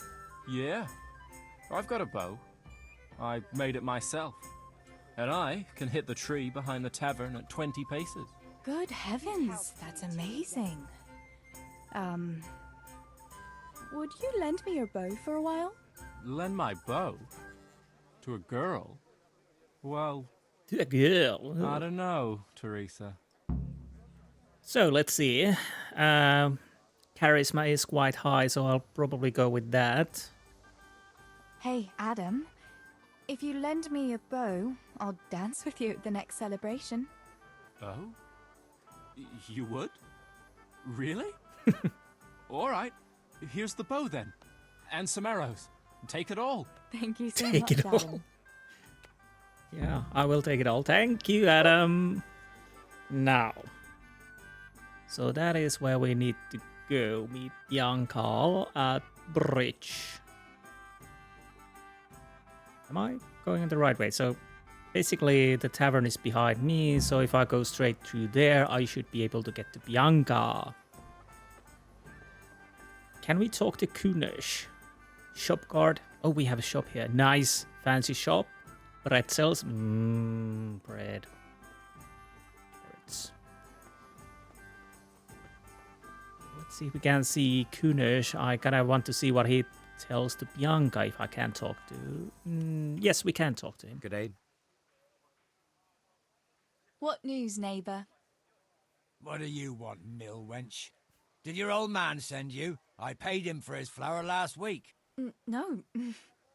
I: Yeah. I've got a bow. I made it myself. And I can hit the tree behind the tavern at 20 paces.
D: Good heavens, that's amazing. Would you lend me your bow for a while?
I: Lend my bow? To a girl? Well,
A: to a girl.
I: I don't know, Teresa.
A: So let's see. Charisma is quite high, so I'll probably go with that.
E: Hey, Adam. If you lend me a bow, I'll dance with you at the next celebration.
I: Oh? You would? Really? All right. Here's the bow then. And some arrows. Take it all.
E: Thank you so
A: Take
E: much,
A: it all.
E: Adam.
A: Yeah, I will take it all. Thank you, Adam. Now. So that is where we need to go. Meet young Carl at bridge. Am I going in the right way? So basically the tavern is behind me, so if I go straight through there, I should be able to get to Bianca. Can we talk to Kunesh? Shop guard. Oh, we have a shop here. Nice. Fancy shop. Pretzels. Bread. Carrots. Let's see if we can see Kunesh. I kind of want to see what he tells to Bianca if I can talk to... yes, we can talk to him.
T: Good day.
E: What news, neighbour?
U: What do you want, mill wench? Did your old man send you? I paid him for his flour last week.
E: No,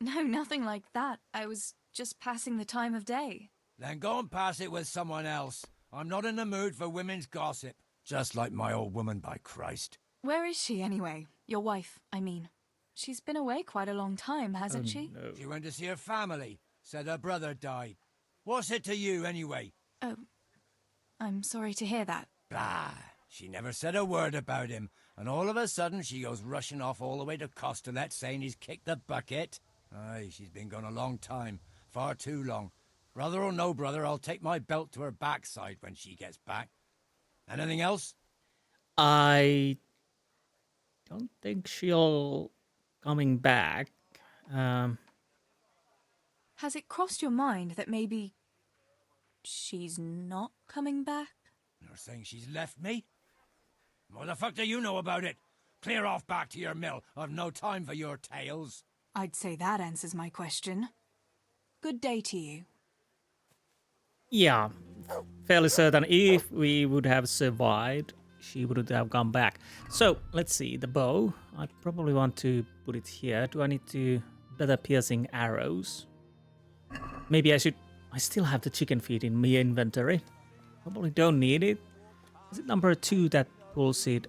E: nothing like that. I was just passing the time of day.
U: Then go and pass it with someone else. I'm not in the mood for women's gossip. Just like my old woman, by Christ.
E: Where is she, anyway? Your wife, I mean. She's been away quite a long time, hasn't she?
U: No. She went to see her family. Said her brother died. What's it to you, anyway?
E: Oh, I'm sorry to hear that.
U: Bah! She never said a word about him, and all of a sudden she goes rushing off all the way to Costalet saying he's kicked the bucket. Aye, she's been gone a long time. Far too long. Brother or no brother, I'll take my belt to her backside when she gets back. Anything else?
A: I don't think she'll coming back.
E: Has it crossed your mind that maybe she's not coming back?
U: You're saying she's left me? What the fuck do you know about it? Clear off back to your mill. I've no time for your tales.
E: I'd say that answers my question. Good day to you.
A: Yeah, fairly certain if we would have survived, she wouldn't have come back. So, let's see, the bow. I probably want to put it here. Do I need to better piercing arrows? Maybe I should... I still have the chicken feet in my inventory. Probably don't need it. Is it number 2 that pulls it?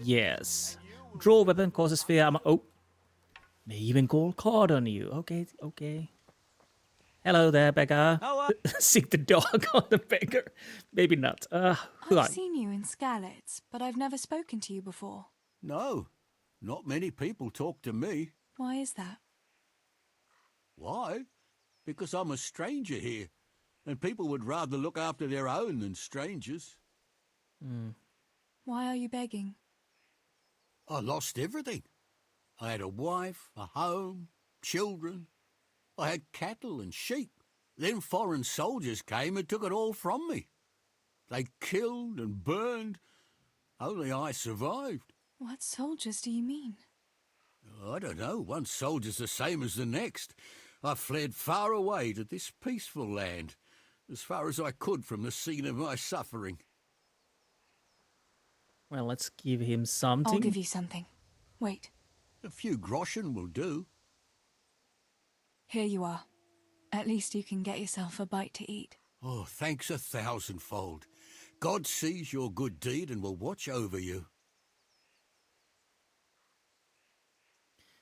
A: Yes. Draw weapon causes fear. Oh. May even call card on you. Okay, okay. Hello there, beggar. Sick the dog on the beggar. Maybe not.
E: I've seen you in Skalitz, but I've never spoken to you before.
H: No, not many people talk to me.
E: Why is that?
H: Why? Because I'm a stranger here, and people would rather look after their own than strangers.
E: Why are you begging?
H: I lost everything. I had a wife, a home, children. I had cattle and sheep. Then foreign soldiers came and took it all from me. They killed and burned. Only I survived.
E: What soldiers do you mean?
H: I don't know. One soldier's the same as the next. I fled far away to this peaceful land, as far as I could from the scene of my suffering.
A: Well, let's give him something.
E: I'll give you something. Wait.
H: A few groschen will do.
E: Here you are. At least you can get yourself a bite to eat.
H: Oh, thanks 1,000-fold. God sees your good deed and will watch over you.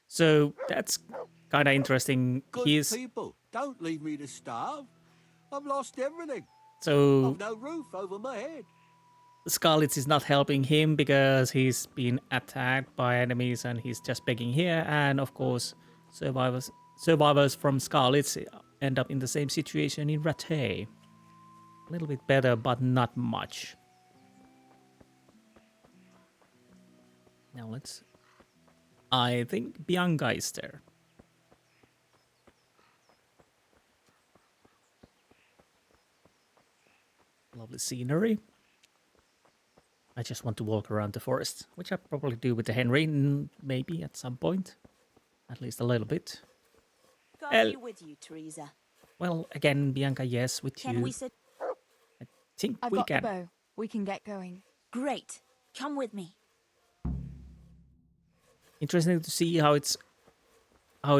A: So that's kind of interesting.
H: Good people, don't leave me to starve. I've lost everything.
A: So
H: I've no roof over my head.
A: Skalitz is not helping him because he's been attacked by enemies and he's just begging here. And of course, survivors from Skalitz end up in the same situation in Rattay. A little bit better, but not much. Now let's... I think Bianca is there. Lovely scenery. I just want to walk around the forest, which I probably do with the Henry, maybe at some point. At least a little bit.
S: God be with you, Teresa.
A: Well, again, Bianca, yes, with
N: Can
A: you.
N: we sit?
A: I think
E: I've
A: we
E: got
A: can.
E: the bow. We can get going.
N: Great. Come with me.
A: Interesting to see how it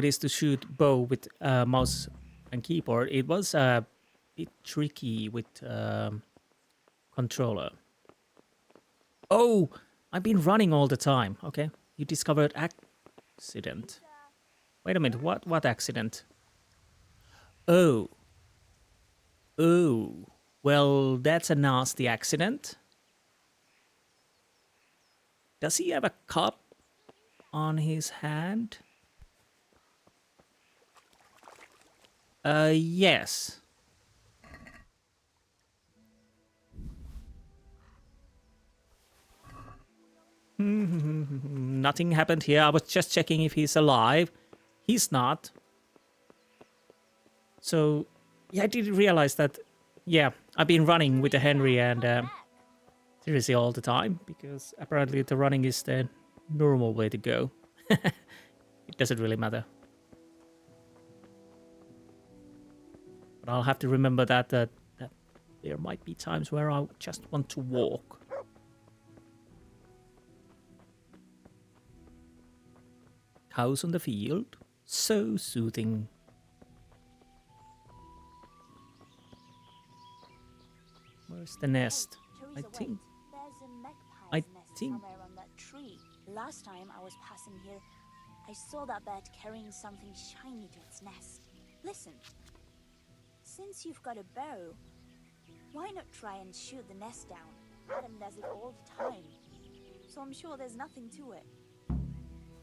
A: is to shoot bow with mouse and keyboard. It was a bit tricky with controller. Oh, I've been running all the time. Okay, you discovered accident. Wait a minute, what accident? Oh, well, that's a nasty accident. Does he have a cup on his hand? Yes. Nothing happened here. I was just checking if he's alive. He's not. So, yeah, I didn't realize that. Yeah, I've been running with the Henry and seriously all the time, because apparently the running is the normal way to go. It doesn't really matter. But I'll have to remember that there might be times where I just want to walk. Cows on the field, so soothing. Where's the nest? I think.
N: There's a magpie's nest somewhere on that tree. Last time I was passing here, I saw that bird carrying something shiny to its nest. Listen, since you've got a bow, why not try and shoot the nest down? Adam does it all the time, so I'm sure there's nothing to it.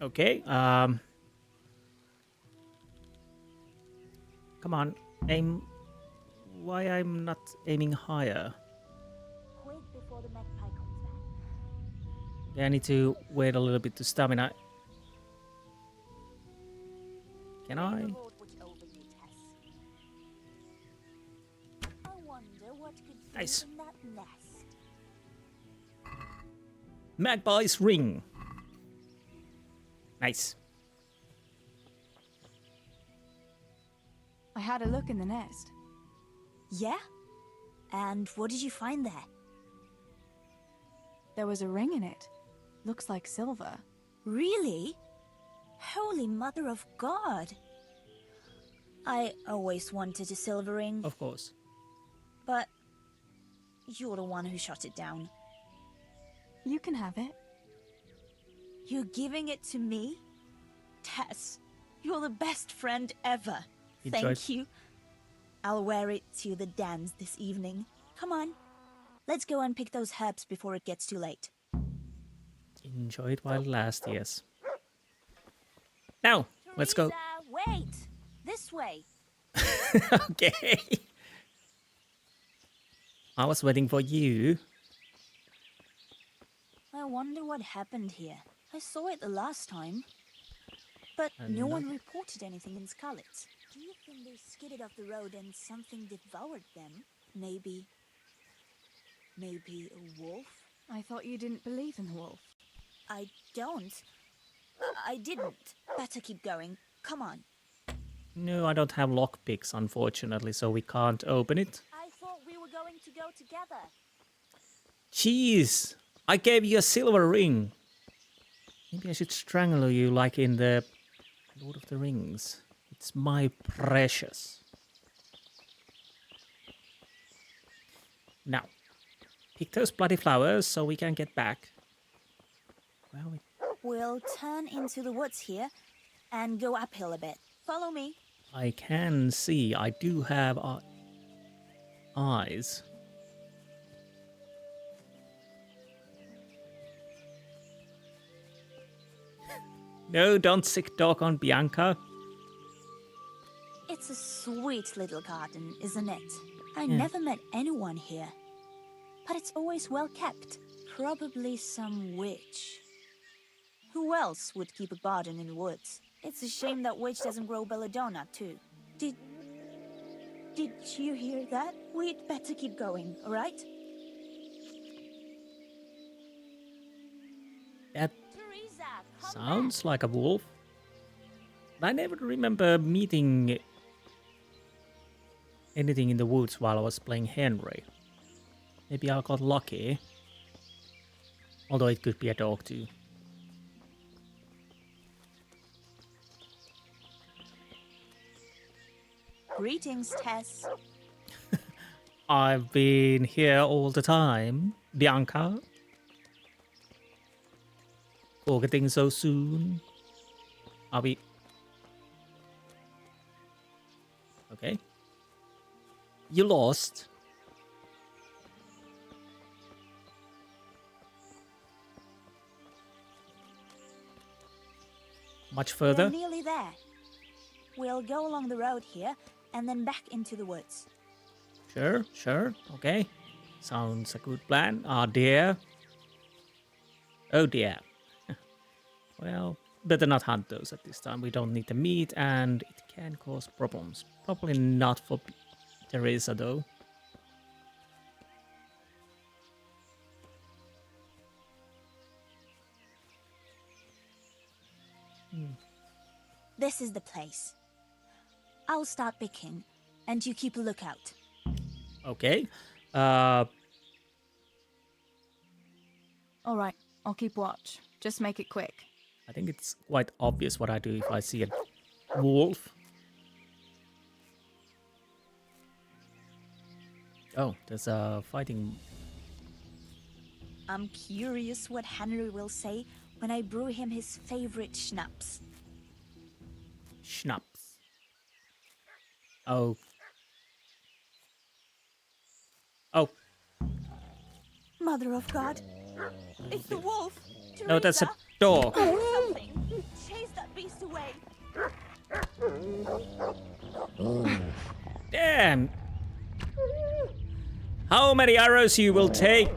A: Okay, come on, aim. Why I'm not aiming higher?
N: Quick before the magpie comes back.
A: Yeah, I need to wait a little bit to stamina. Can I?
N: I wonder what could be
A: Nice.
N: in that nest.
A: Magpie's ring. Nice.
E: I had a look in the nest.
N: Yeah? And what did you find there?
E: There was a ring in it. Looks like silver.
N: Really? Holy Mother of God! I always wanted a silver ring.
A: Of course.
N: But you're the one who shot it down.
E: You can have it.
N: You're giving it to me? Tess, you're the best friend ever. Thank you. I'll wear it to the dance this evening. Come on. Let's go and pick those herbs before it gets too late.
A: Enjoy it while it lasts, yes. Now, let's go.
N: Wait! This way.
A: Okay. I was waiting for you.
N: I wonder what happened here. I saw it the last time. But no one reported anything in Scarlet. Do you think they skidded off the road and something devoured them? Maybe a wolf?
E: I thought you didn't believe in the wolf.
N: I don't. I didn't. Better keep going. Come on.
A: No, I don't have lockpicks, unfortunately, so we can't open it.
N: I thought we were going to go together.
A: Jeez, I gave you a silver ring. Maybe I should strangle you like in the Lord of the Rings. It's my precious. Now, pick those bloody flowers so we can get back. Where are we?
N: We'll turn into the woods here and go uphill a bit. Follow me.
A: I can see. I do have eyes. No, don't sick dog on Bianca.
N: It's a sweet little garden, isn't it? I
A: Yeah.
N: never met anyone here. But it's always well kept. Probably some witch. Who else would keep a garden in the woods? It's a shame that witch doesn't grow belladonna, too. Did you hear that? We'd better keep going, alright?
A: That sounds like a wolf. I never remember meeting anything in the woods while I was playing Henry. Maybe I got lucky. Although it could be a dog too.
N: Greetings, Tess.
A: I've been here all the time, Bianca. Forgetting so soon. Are we... Okay. You lost. Much further?
N: We're nearly there. We'll go along the road here and then back into the woods.
A: Sure, sure. Okay. Sounds a good plan. Ah, dear. Oh, dear. Well, better not hunt those at this time. We don't need the meat and it can cause problems. Probably not for Teresa, though.
N: This is the place. I'll start picking, and you keep a lookout.
A: Okay.
E: All right, I'll keep watch. Just make it quick.
A: I think it's quite obvious what I do if I see a wolf. Oh, there's a fighting.
N: I'm curious what Henry will say when I brew him his favorite schnapps.
A: Schnapps. Oh. Oh.
N: Mother of God. It's the wolf. Teresa.
A: No, that's a dog.
N: Something. Chase that beast away.
A: Damn. How many arrows you will take,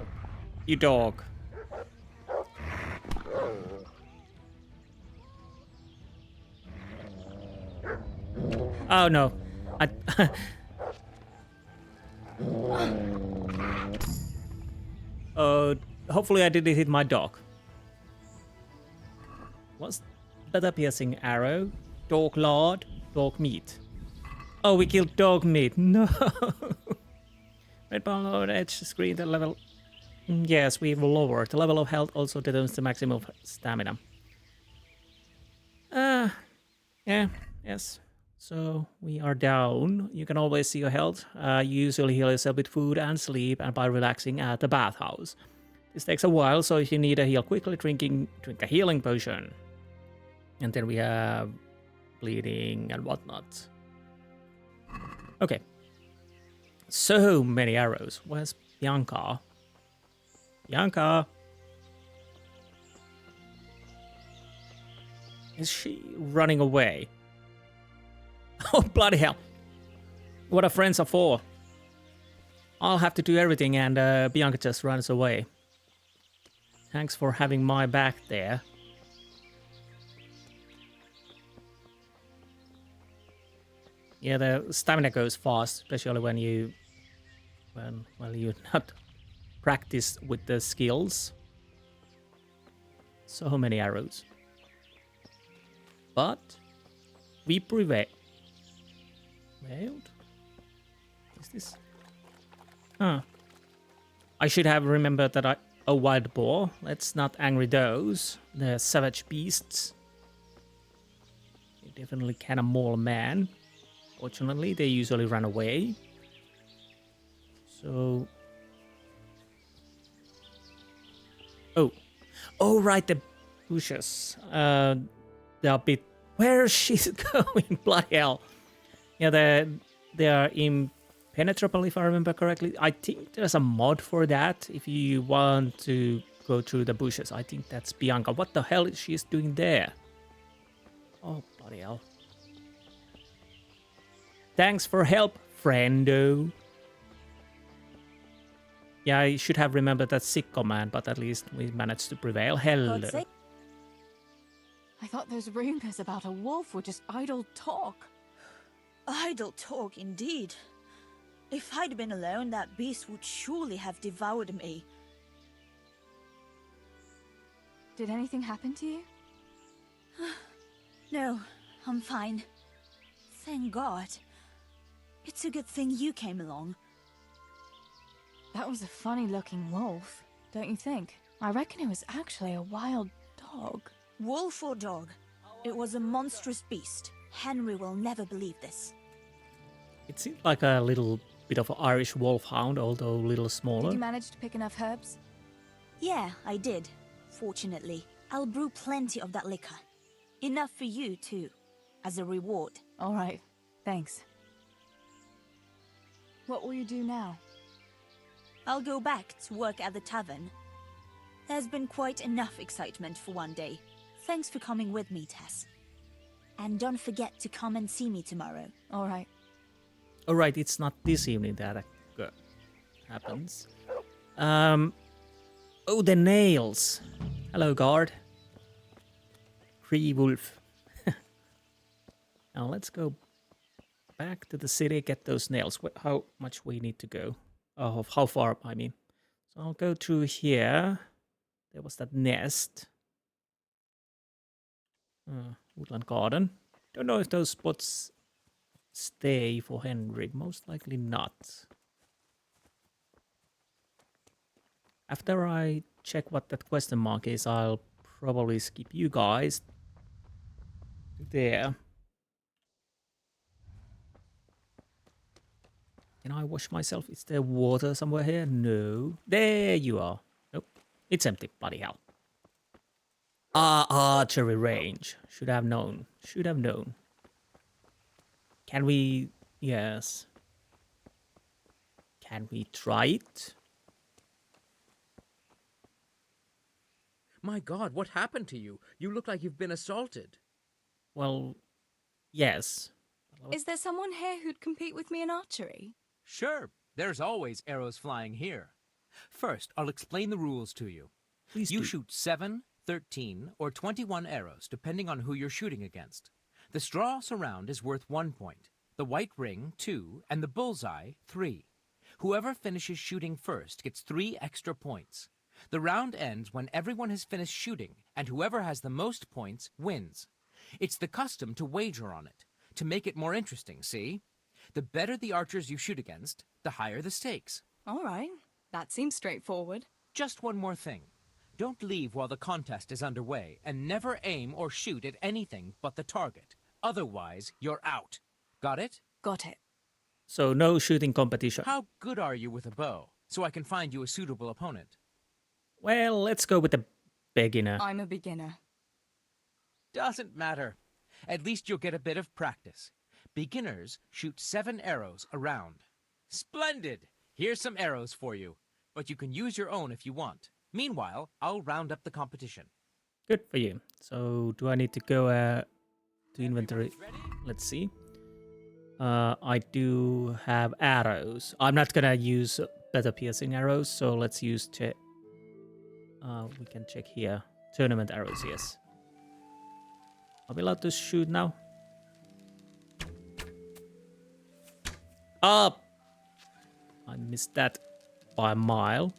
A: you dog? Oh no. Hopefully I didn't hit my dog. What's better piercing arrow? Dog lard? Dog meat? Oh, we killed dog meat. No. Red bar lower edge screen the level. Yes, we've lowered. The level of health also determines the maximum of stamina. Yeah, yes. So we are down. You can always see your health. You usually heal yourself with food and sleep and by relaxing at the bathhouse. This takes a while, so if you need a heal quickly, drink a healing potion. And then we have bleeding and whatnot. Okay. So many arrows. Where's Bianca? Bianca! Is she running away? Oh, bloody hell. What our friends are for. I'll have to do everything and Bianca just runs away. Thanks for having my back there. Yeah, the stamina goes fast, especially when you're not practiced with the skills. So many arrows. But we prevailed. Is this? Huh. I should have remembered that a wild boar. Let's not angry those. They're savage beasts. They definitely can maul a man. Fortunately, they usually run away. So... Oh, right, the bushes. They're a bit... Where is she going? Bloody hell. Yeah, they are impenetrable, if I remember correctly. I think there's a mod for that, if you want to go through the bushes. I think that's Bianca. What the hell is she doing there? Oh, bloody hell. Thanks for help, friendo. Yeah, I should have remembered that sick command, but at least we managed to prevail. Hello.
E: I thought those rumors about a wolf were just idle talk.
N: Idle talk, indeed. If I'd been alone, that beast would surely have devoured me.
E: Did anything happen to you?
N: No, I'm fine. Thank God. It's a good thing you came along.
E: That was a funny-looking wolf, don't you think? I reckon it was actually a wild dog.
N: Wolf or dog? It was a monstrous beast. Henry will never believe this.
A: It seemed like a little bit of an Irish wolfhound, although a little smaller.
E: Did you manage to pick enough herbs?
N: Yeah, I did. Fortunately. I'll brew plenty of that liquor. Enough for you, too. As a reward.
E: All right. Thanks. What will you do now?
N: I'll go back to work at the tavern. There's been quite enough excitement for one day. Thanks for coming with me, Tess. And don't forget to come and see me tomorrow.
E: All right.
A: All right, it's not this evening that happens. Oh, the nails. Hello, guard. Free wolf. Now let's go back to the city, get those nails. How much we need to go? Oh, how far, I mean. So I'll go through here. There was that nest. Woodland garden. Don't know if those spots stay for Henry. Most likely not. After I check what that question mark is, I'll probably skip you guys to there. Can I wash myself? Is there water somewhere here? No. There you are. Nope. It's empty. Bloody hell. Archery range. Should have known. Should have known. Can we... Yes. Can we try it?
T: My God, what happened to you? You look like you've been assaulted.
A: Well, yes.
E: Is there someone here who'd compete with me in archery?
V: Sure. There's always arrows flying here. First, I'll explain the rules to you.
A: Please
V: you
A: do.
V: shoot 7, 13, or 21 arrows, depending on who you're shooting against. The straw surround is worth 1 point, the white ring 2, and the bullseye 3. Whoever finishes shooting first gets 3 extra points. The round ends when everyone has finished shooting, and whoever has the most points wins. It's the custom to wager on it, to make it more interesting, see? The better the archers you shoot against, the higher the stakes.
E: All right. That seems straightforward.
V: Just one more thing. Don't leave while the contest is underway, and never aim or shoot at anything but the target. Otherwise, you're out. Got it?
E: Got it.
A: So no shooting competition.
V: How good are you with a bow, so I can find you a suitable opponent?
A: Well, let's go with the beginner.
E: I'm a beginner.
V: Doesn't matter. At least you'll get a bit of practice. Beginners shoot 7 arrows around. Splendid! Here's some arrows for you, but you can use your own if you want. Meanwhile, I'll round up the competition.
A: Good for you. So, do I need to go to inventory? Let's see. I do have arrows. I'm not gonna use better piercing arrows, so let's use we can check here. Tournament arrows, yes. Are we allowed to shoot now? Up! I missed that by a mile.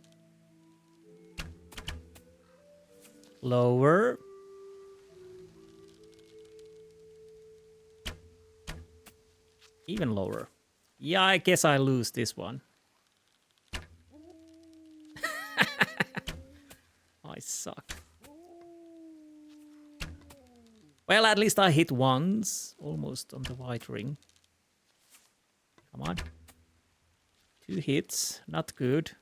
A: Lower. Even lower. Yeah, I guess I lose this one. I suck. Well, at least I hit once. Almost on the white ring. Come on. 2 hits. Not good.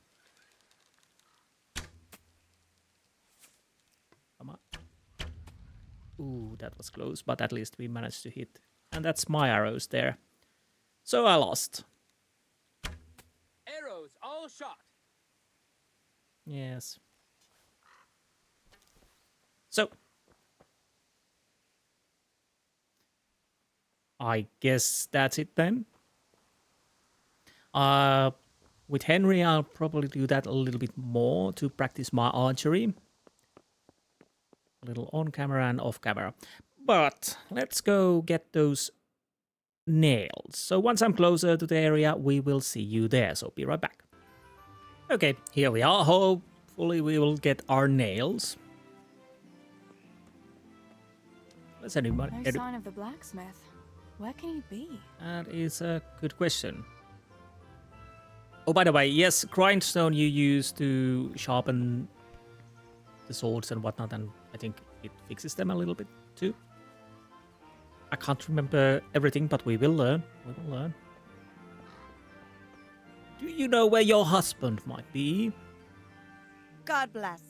A: Come on. Ooh, that was close. But at least we managed to hit. And that's my arrows there. So I lost.
V: Arrows all shot.
A: Yes. So. I guess that's it then. With Henry, I'll probably do that a little bit more to practice my archery. A little on camera and off camera. But let's go get those nails. So once I'm closer to the area, we will see you there. So be right back. Okay, here we are. Hopefully we will get our nails.
E: No sign of the blacksmith. Where can he be?
A: That is a good question. Oh, by the way, yes, grindstone you use to sharpen the swords and whatnot, and I think it fixes them a little bit too. I can't remember everything, but we will learn. We will learn. Do you know where your husband might be?
C: God bless.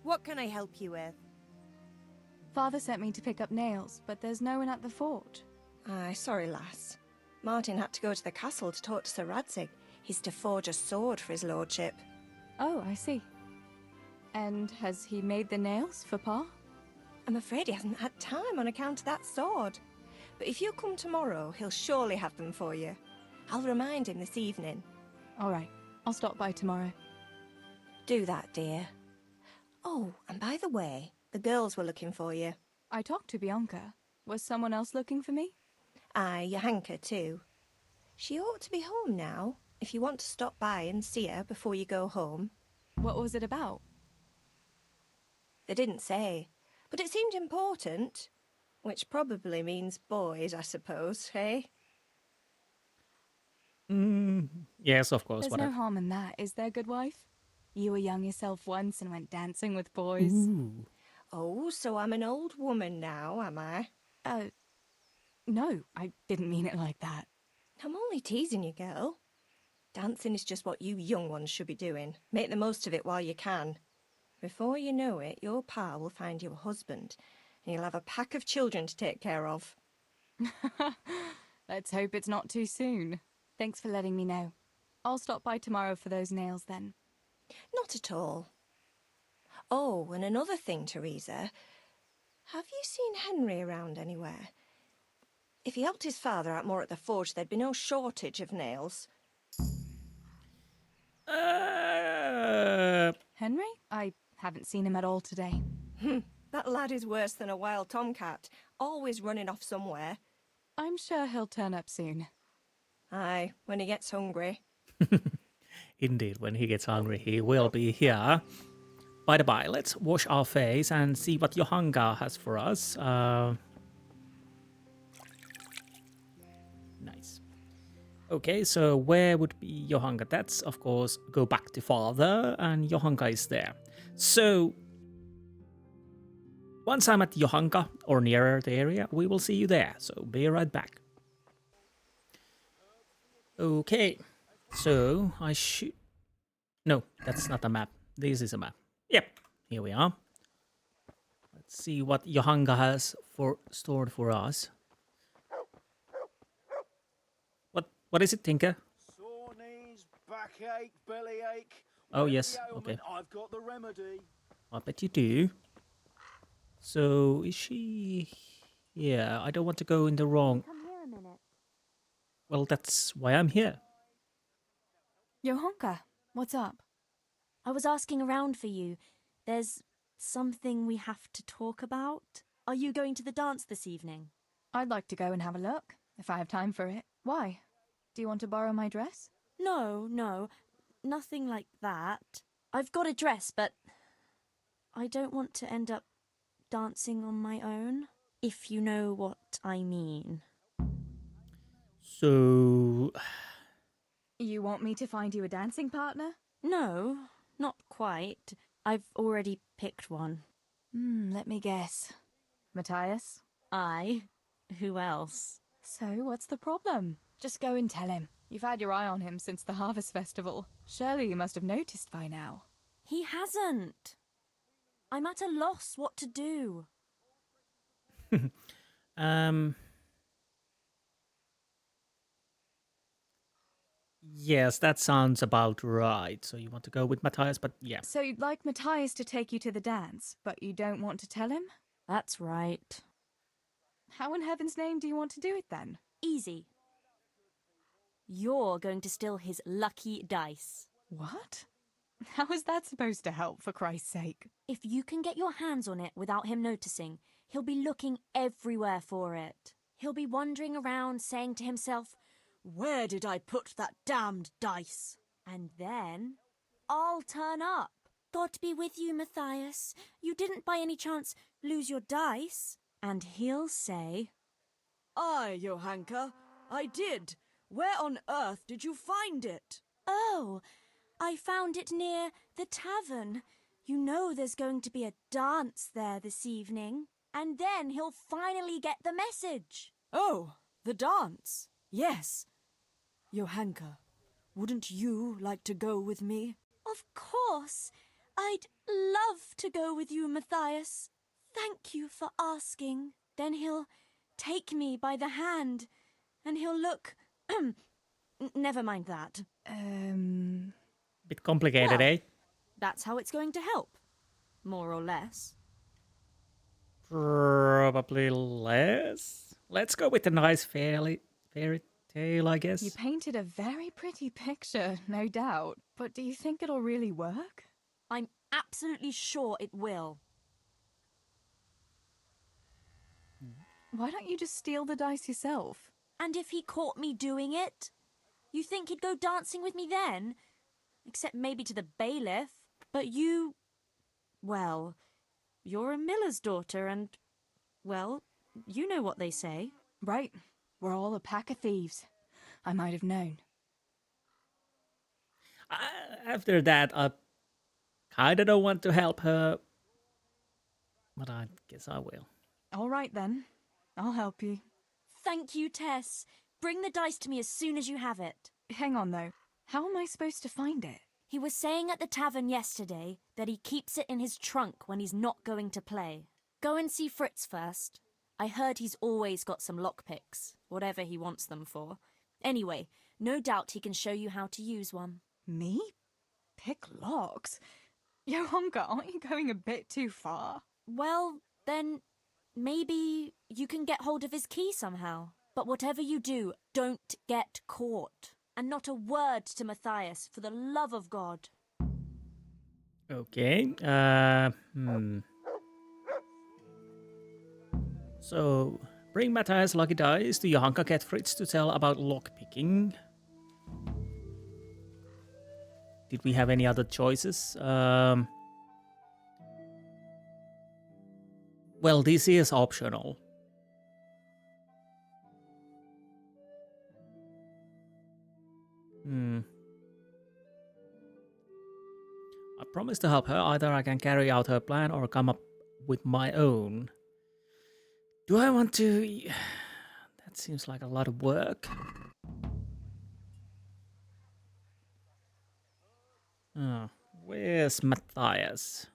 C: What can I help you with?
B: Father sent me to pick up nails, but there's no one at the fort.
C: Aye, sorry, lass. Martin had to go to the castle to talk to Sir Radzig. He's to forge a sword for his lordship.
B: Oh, I see. And has he made the nails for Pa?
C: I'm afraid he hasn't had time on account of that sword. But if you come tomorrow, he'll surely have them for you. I'll remind him this evening.
B: All right, I'll stop by tomorrow.
C: Do that, dear. Oh, and by the way, the girls were looking for you.
B: I talked to Bianca. Was someone else looking for me?
C: Aye, Johanka too. She ought to be home now, if you want to stop by and see her before you go home.
B: What was it about?
C: They didn't say, but it seemed important. Which probably means boys, I suppose, hey?
A: Yes, of course.
B: There's
A: whatever.
B: no harm in that, is there, good wife? You were young yourself once and went dancing with boys.
A: Ooh.
C: Oh, so I'm an old woman now, am I?
B: No, I didn't mean it like that.
C: I'm only teasing you, girl. Dancing is just what you young ones should be doing. Make the most of it while you can. Before you know it, your pa will find you a husband, and you'll have a pack of children to take care of.
B: Let's hope it's not too soon. Thanks for letting me know. I'll stop by tomorrow for those nails then.
C: Not at all. Oh, and another thing, Teresa. Have you seen Henry around anywhere? If he helped his father out more at the forge, there'd be no shortage of nails.
B: Henry? I haven't seen him at all today.
C: That lad is worse than a wild tomcat, always running off somewhere.
B: I'm sure he'll turn up soon.
C: Aye, when he gets hungry.
A: Indeed, when he gets hungry, he will be here. By the by, let's wash our face and see what Johanka has for us. Nice. Okay, so where would be Johanka? That's, of course, go back to father, and Johanka is there. So, once I'm at Johanka, or nearer the area, we will see you there. So, be right back. Okay, so I should... No, that's not a map. This is a map. Yep, here we are. Let's see what Johanka has stored for us. What is it, Tinker?
M: Sore knees, backache, bellyache.
A: Oh, yes, okay.
M: I've got the remedy.
A: I bet you do. So, is she... Yeah, I don't want to go in the wrong...
S: Come here a minute.
A: Well, that's why I'm here.
B: Johanka, what's up?
S: I was asking around for you. There's something we have to talk about. Are you going to the dance this evening?
B: I'd like to go and have a look, if I have time for it. Why? Do you want to borrow my dress?
S: No, nothing like that. I've got a dress, but I don't want to end up dancing on my own, if you know what I mean.
A: So...
B: You want me to find you a dancing partner?
S: No, not quite. I've already picked one.
B: Let me guess. Matthias?
S: Aye. Who else?
B: So, what's the problem? Just go and tell him. You've had your eye on him since the Harvest Festival. Surely you must have noticed by now.
S: He hasn't. I'm at a loss what to do.
A: Yes, that sounds about right. So you want to go with Matthias, but yeah.
B: So you'd like Matthias to take you to the dance, but you don't want to tell him?
S: That's right.
B: How in heaven's name do you want to do it then?
S: Easy. You're going to steal his lucky dice.
B: What? How is that supposed to help, for Christ's sake?
S: If you can get your hands on it without him noticing, he'll be looking everywhere for it. He'll be wandering around saying to himself, "Where did I put that damned dice?" And then I'll turn up. God be with you, Matthias. You didn't by any chance lose your dice? And he'll say,
G: Aye, Johanka, I did. Where on earth did you find it?
S: Oh, I found it near the tavern. You know there's going to be a dance there this evening. And then he'll finally get the message.
G: Oh, the dance. Yes. Johanka, wouldn't you like to go with me?
S: Of course. I'd love to go with you, Matthias. Thank you for asking. Then he'll take me by the hand, and he'll look... Never mind that.
A: Bit complicated,
S: Well,
A: eh?
S: That's how it's going to help. More or less.
A: Probably less. Let's go with a nice fairy tale, I guess.
D: You painted a very pretty picture, no doubt. But do you think it'll really work?
S: I'm absolutely sure it will.
D: Why don't you just steal the dice yourself?
S: And if he caught me doing it? You think he'd go dancing with me then? Except maybe to the bailiff. But you... Well, you're a miller's daughter and... Well, you know what they say.
D: Right. We're all a pack of thieves. I might have known.
A: After that, I kind of don't want to help her. But I guess I will.
D: All right, then. I'll help you.
S: Thank you, Tess. Bring the dice to me as soon as you have it.
D: Hang on, though. How am I supposed to find it?
S: He was saying at the tavern yesterday that he keeps it in his trunk when he's not going to play. Go and see Fritz first. I heard he's always got some lockpicks, whatever he wants them for. Anyway, no doubt he can show you how to use one.
D: Me? Pick locks? Johanka, aren't you going a bit too far?
S: Well, then maybe you can get hold of his key somehow. But whatever you do, don't get caught. And not a word to Matthias, for the love of God.
A: Okay. So, bring Matthias lucky dice to Johanka, get Fritz to tell about lockpicking. Did we have any other choices? Well, this is optional. I promise to help her. Either I can carry out her plan or come up with my own. Do I want to... That seems like a lot of work. Oh, where's Matthias?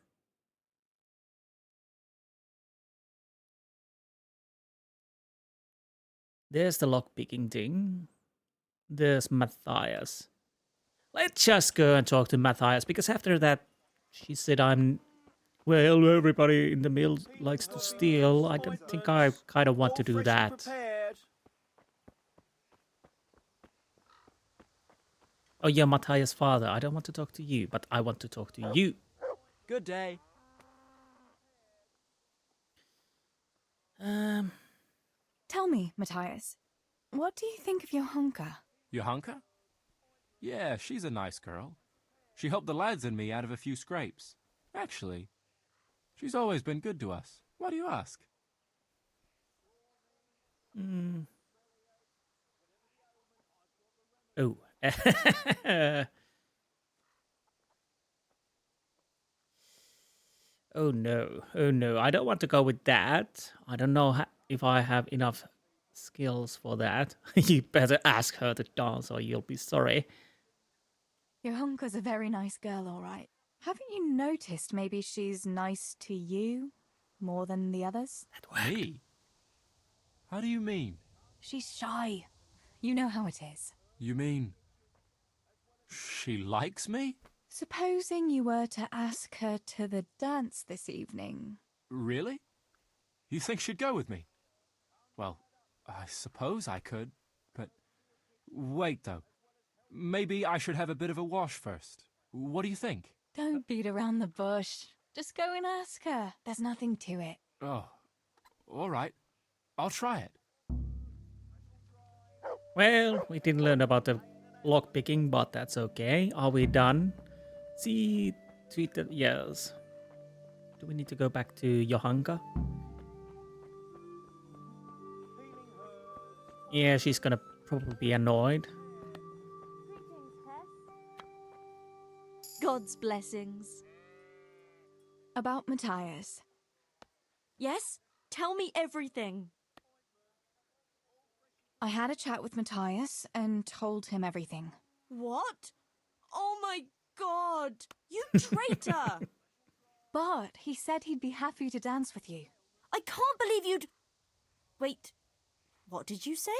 A: There's the lockpicking thing. There's Matthias. Let's just go and talk to Matthias, because after that, she said well, everybody in the mill likes to steal. I don't think I kind of want to do that. Oh, yeah, Matthias' father. I don't want to talk to you, but I want to talk to you.
T: Good day.
D: Tell me, Matthias, what do you think of Johanka?
I: Johanka? Yeah, she's a nice girl. She helped the lads and me out of a few scrapes. Actually, she's always been good to us. Why do you ask?
A: Oh. Oh no. Oh no. I don't want to go with that. I don't know if I have enough skills for that. You better ask her to dance or you'll be sorry.
D: Johanka's a very nice girl, all right. Haven't you noticed maybe she's nice to you more than the others?
I: Me? How do you mean?
D: She's shy. You know how it is.
I: You mean... she likes me?
D: Supposing you were to ask her to the dance this evening.
I: Really? You think she'd go with me? Well, I suppose I could, but... Wait, though. Maybe I should have a bit of a wash first. What do you think?
D: Don't beat around the bush. Just go and ask her. There's nothing to it.
I: Oh, all right. I'll try it.
A: Well, we didn't learn about the lockpicking, but that's okay. Are we done? See, tweeted, yes. Do we need to go back to Johanka? Yeah, she's gonna probably be annoyed.
S: God's blessings.
E: About Matthias.
S: Yes? Tell me everything.
E: I had a chat with Matthias and told him everything.
S: What? Oh my god! You traitor!
E: But he said he'd be happy to dance with you.
S: I can't believe you'd... Wait, what did you say?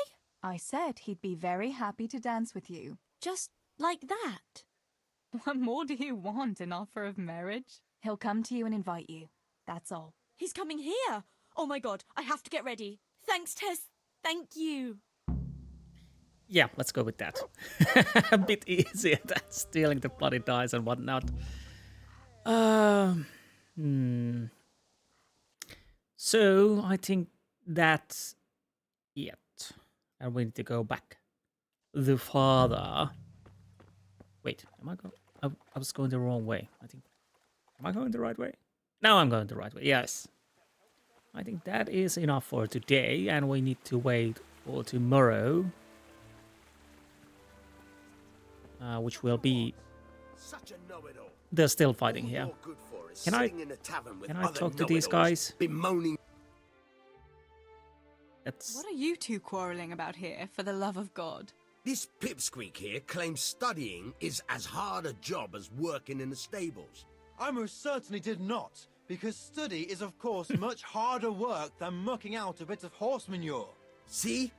E: I said he'd be very happy to dance with you.
S: Just like that?
E: What more do you want, an offer of marriage? He'll come to you and invite you. That's all.
S: He's coming here! Oh my god, I have to get ready. Thanks, Tess. Thank you.
A: Yeah, let's go with that. A bit easier than stealing the bloody dice and whatnot. So, I think that's it. And we need to go back. The father... Wait, am I going... I was going the wrong way, I think. Am I going the right way? Now I'm going the right way, yes. I think that is enough for today, and we need to wait for tomorrow. Which will be...
H: Such a know-it-all.
A: They're still fighting here. Can I talk to these guys?
H: Bemoaning.
E: What are you two quarrelling about here, for the love of God?
H: This pipsqueak here claims studying is as hard a job as working in the stables.
M: I most certainly did not, because study is of course much harder work than mucking out a bit of horse manure.
H: See?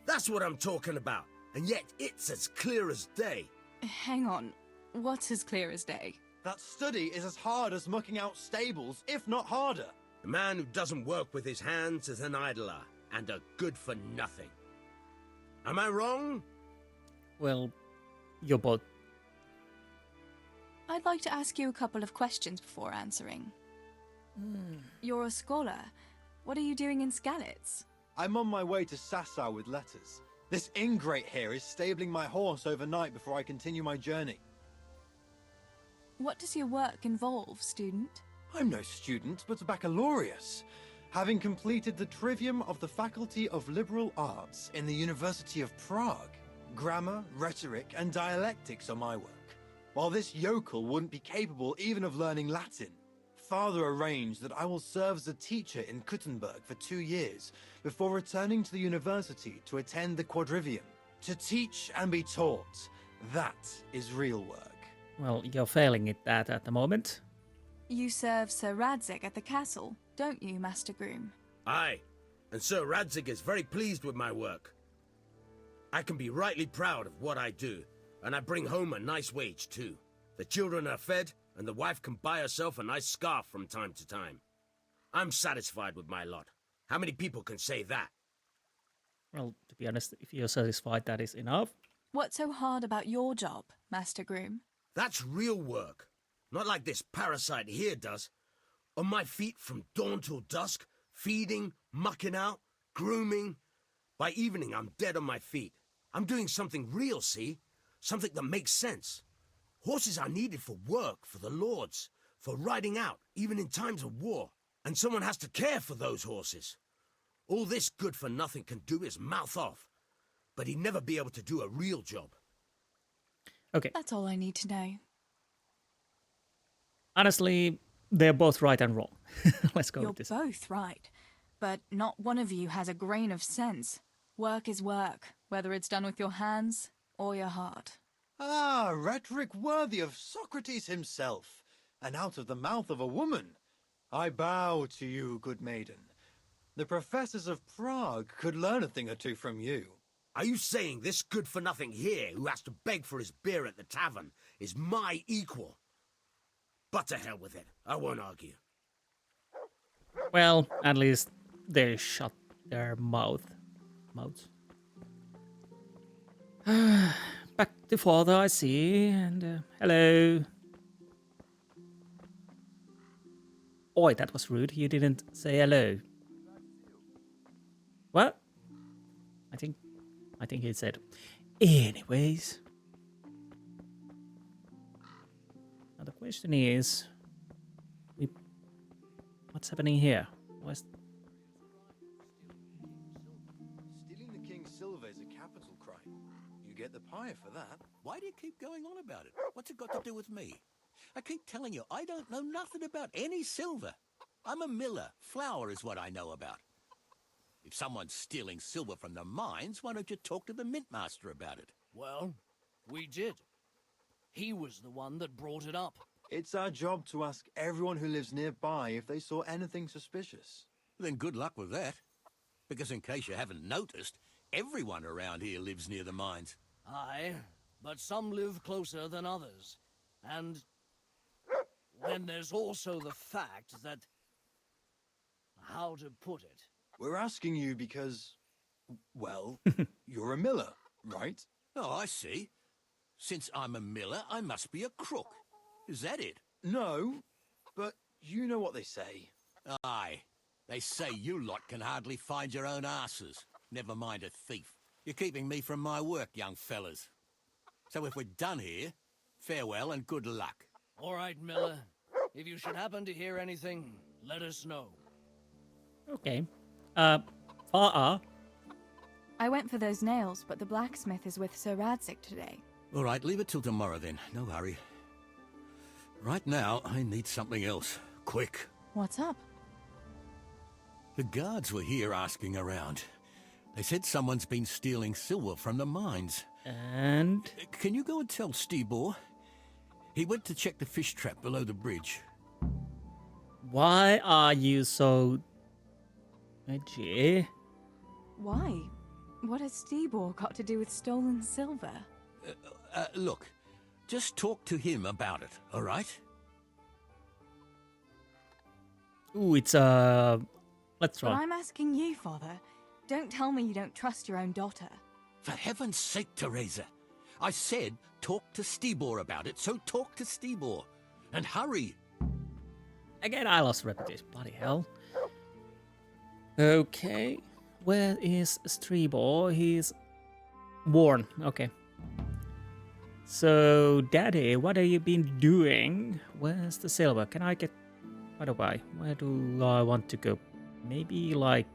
H: That's what I'm talking about, and yet it's as clear as day.
E: Hang on, what's as clear as day?
M: That study is as hard as mucking out stables, if not harder.
H: A man who doesn't work with his hands is an idler, and a good-for-nothing. Am I wrong?
A: Well, you're both.
E: I'd like to ask you a couple of questions before answering. You're a scholar. What are you doing in Skalitz?
M: I'm on my way to Sasau with letters. This ingrate here is stabling my horse overnight before I continue my journey.
E: What does your work involve, student?
M: I'm no student, but a baccalaureus, having completed the trivium of the Faculty of Liberal Arts in the University of Prague. Grammar, rhetoric, and dialectics are my work, while this yokel wouldn't be capable even of learning Latin. Father arranged that I will serve as a teacher in Kuttenberg for 2 years before returning to the university to attend the quadrivium. To teach and be taught, that is real work.
A: Well, you're failing at that at the moment.
E: You serve Sir Radzig at the castle, don't you, Master Groom?
H: Aye, and Sir Radzig is very pleased with my work. I can be rightly proud of what I do, and I bring home a nice wage too. The children are fed, and the wife can buy herself a nice scarf from time to time. I'm satisfied with my lot. How many people can say that?
A: Well, to be honest, if you're satisfied, that is enough.
E: What's so hard about your job, Master Groom?
H: That's real work. Not like this parasite here does. On my feet from dawn till dusk, feeding, mucking out, grooming. By evening, I'm dead on my feet. I'm doing something real, see? Something that makes sense. Horses are needed for work, for the lords, for riding out, even in times of war. And someone has to care for those horses. All this good-for-nothing can do is mouth off. But he'd never be able to do a real job.
A: Okay.
E: That's all I need to know.
A: Honestly, they're both right and wrong. Let's go with this.
E: You're both right, but not one of you has a grain of sense. Work is work, whether it's done with your hands or your heart.
M: Ah, rhetoric worthy of Socrates himself, and out of the mouth of a woman. I bow to you, good maiden. The professors of Prague could learn a thing or two from you.
H: Are you saying this good-for-nothing here, who has to beg for his beer at the tavern, is my equal? But to hell with it. I won't argue.
A: Well, at least they shut their mouths. Back to father, I see, and hello. Oi, that was rude. You didn't say hello. What? I think he said. Anyways. Now the question is, what's happening here?
M: Stealing the king's the pyre for that.
H: Why do you keep going on about it? What's it got to do with me? I keep telling you, I don't know nothing about any silver. I'm a miller. Flour is what I know about. If someone's stealing silver from the mines, why don't you talk to the mint master about it?
J: Well, we did. He was the one that brought it up.
M: It's our job to ask everyone who lives nearby if they saw anything suspicious.
H: Then good luck with that. Because in case you haven't noticed, everyone around here lives near the mines.
J: Aye, but some live closer than others. And then there's also the fact that... how to put it?
M: We're asking you because, well, you're a miller, right?
H: Oh, I see. Since I'm a miller, I must be a crook. Is that it?
M: No, but you know what they say.
H: Aye. They say you lot can hardly find your own asses. Never mind a thief. You're keeping me from my work, young fellas. So if we're done here, farewell and good luck.
J: All right, Miller. If you should happen to hear anything, let us know.
A: Okay.
E: I went for those nails, but the blacksmith is with Sir Radzik today.
H: All right, leave it till tomorrow then. No hurry. Right now, I need something else. Quick.
E: What's up?
H: The guards were here asking around. They said someone's been stealing silver from the mines.
A: And?
H: Can you go and tell Stibor? He went to check the fish trap below the bridge.
A: Why are you so edgy?
E: Why? What has Stibor got to do with stolen silver?
H: Look, just talk to him about it, all right?
A: Ooh, it's let's
E: But
A: try.
E: I'm asking you, Father. Don't tell me you don't trust your own daughter.
H: For heaven's sake, Teresa. I said talk to Stibor about it, so talk to Stibor. And hurry.
A: Again, I lost repetition. Bloody hell. Okay. Where is Stibor? He's worn. Okay. So, Daddy, what have you been doing? Where's the silver? Can I get... By the way, where do I want to go? Maybe, like,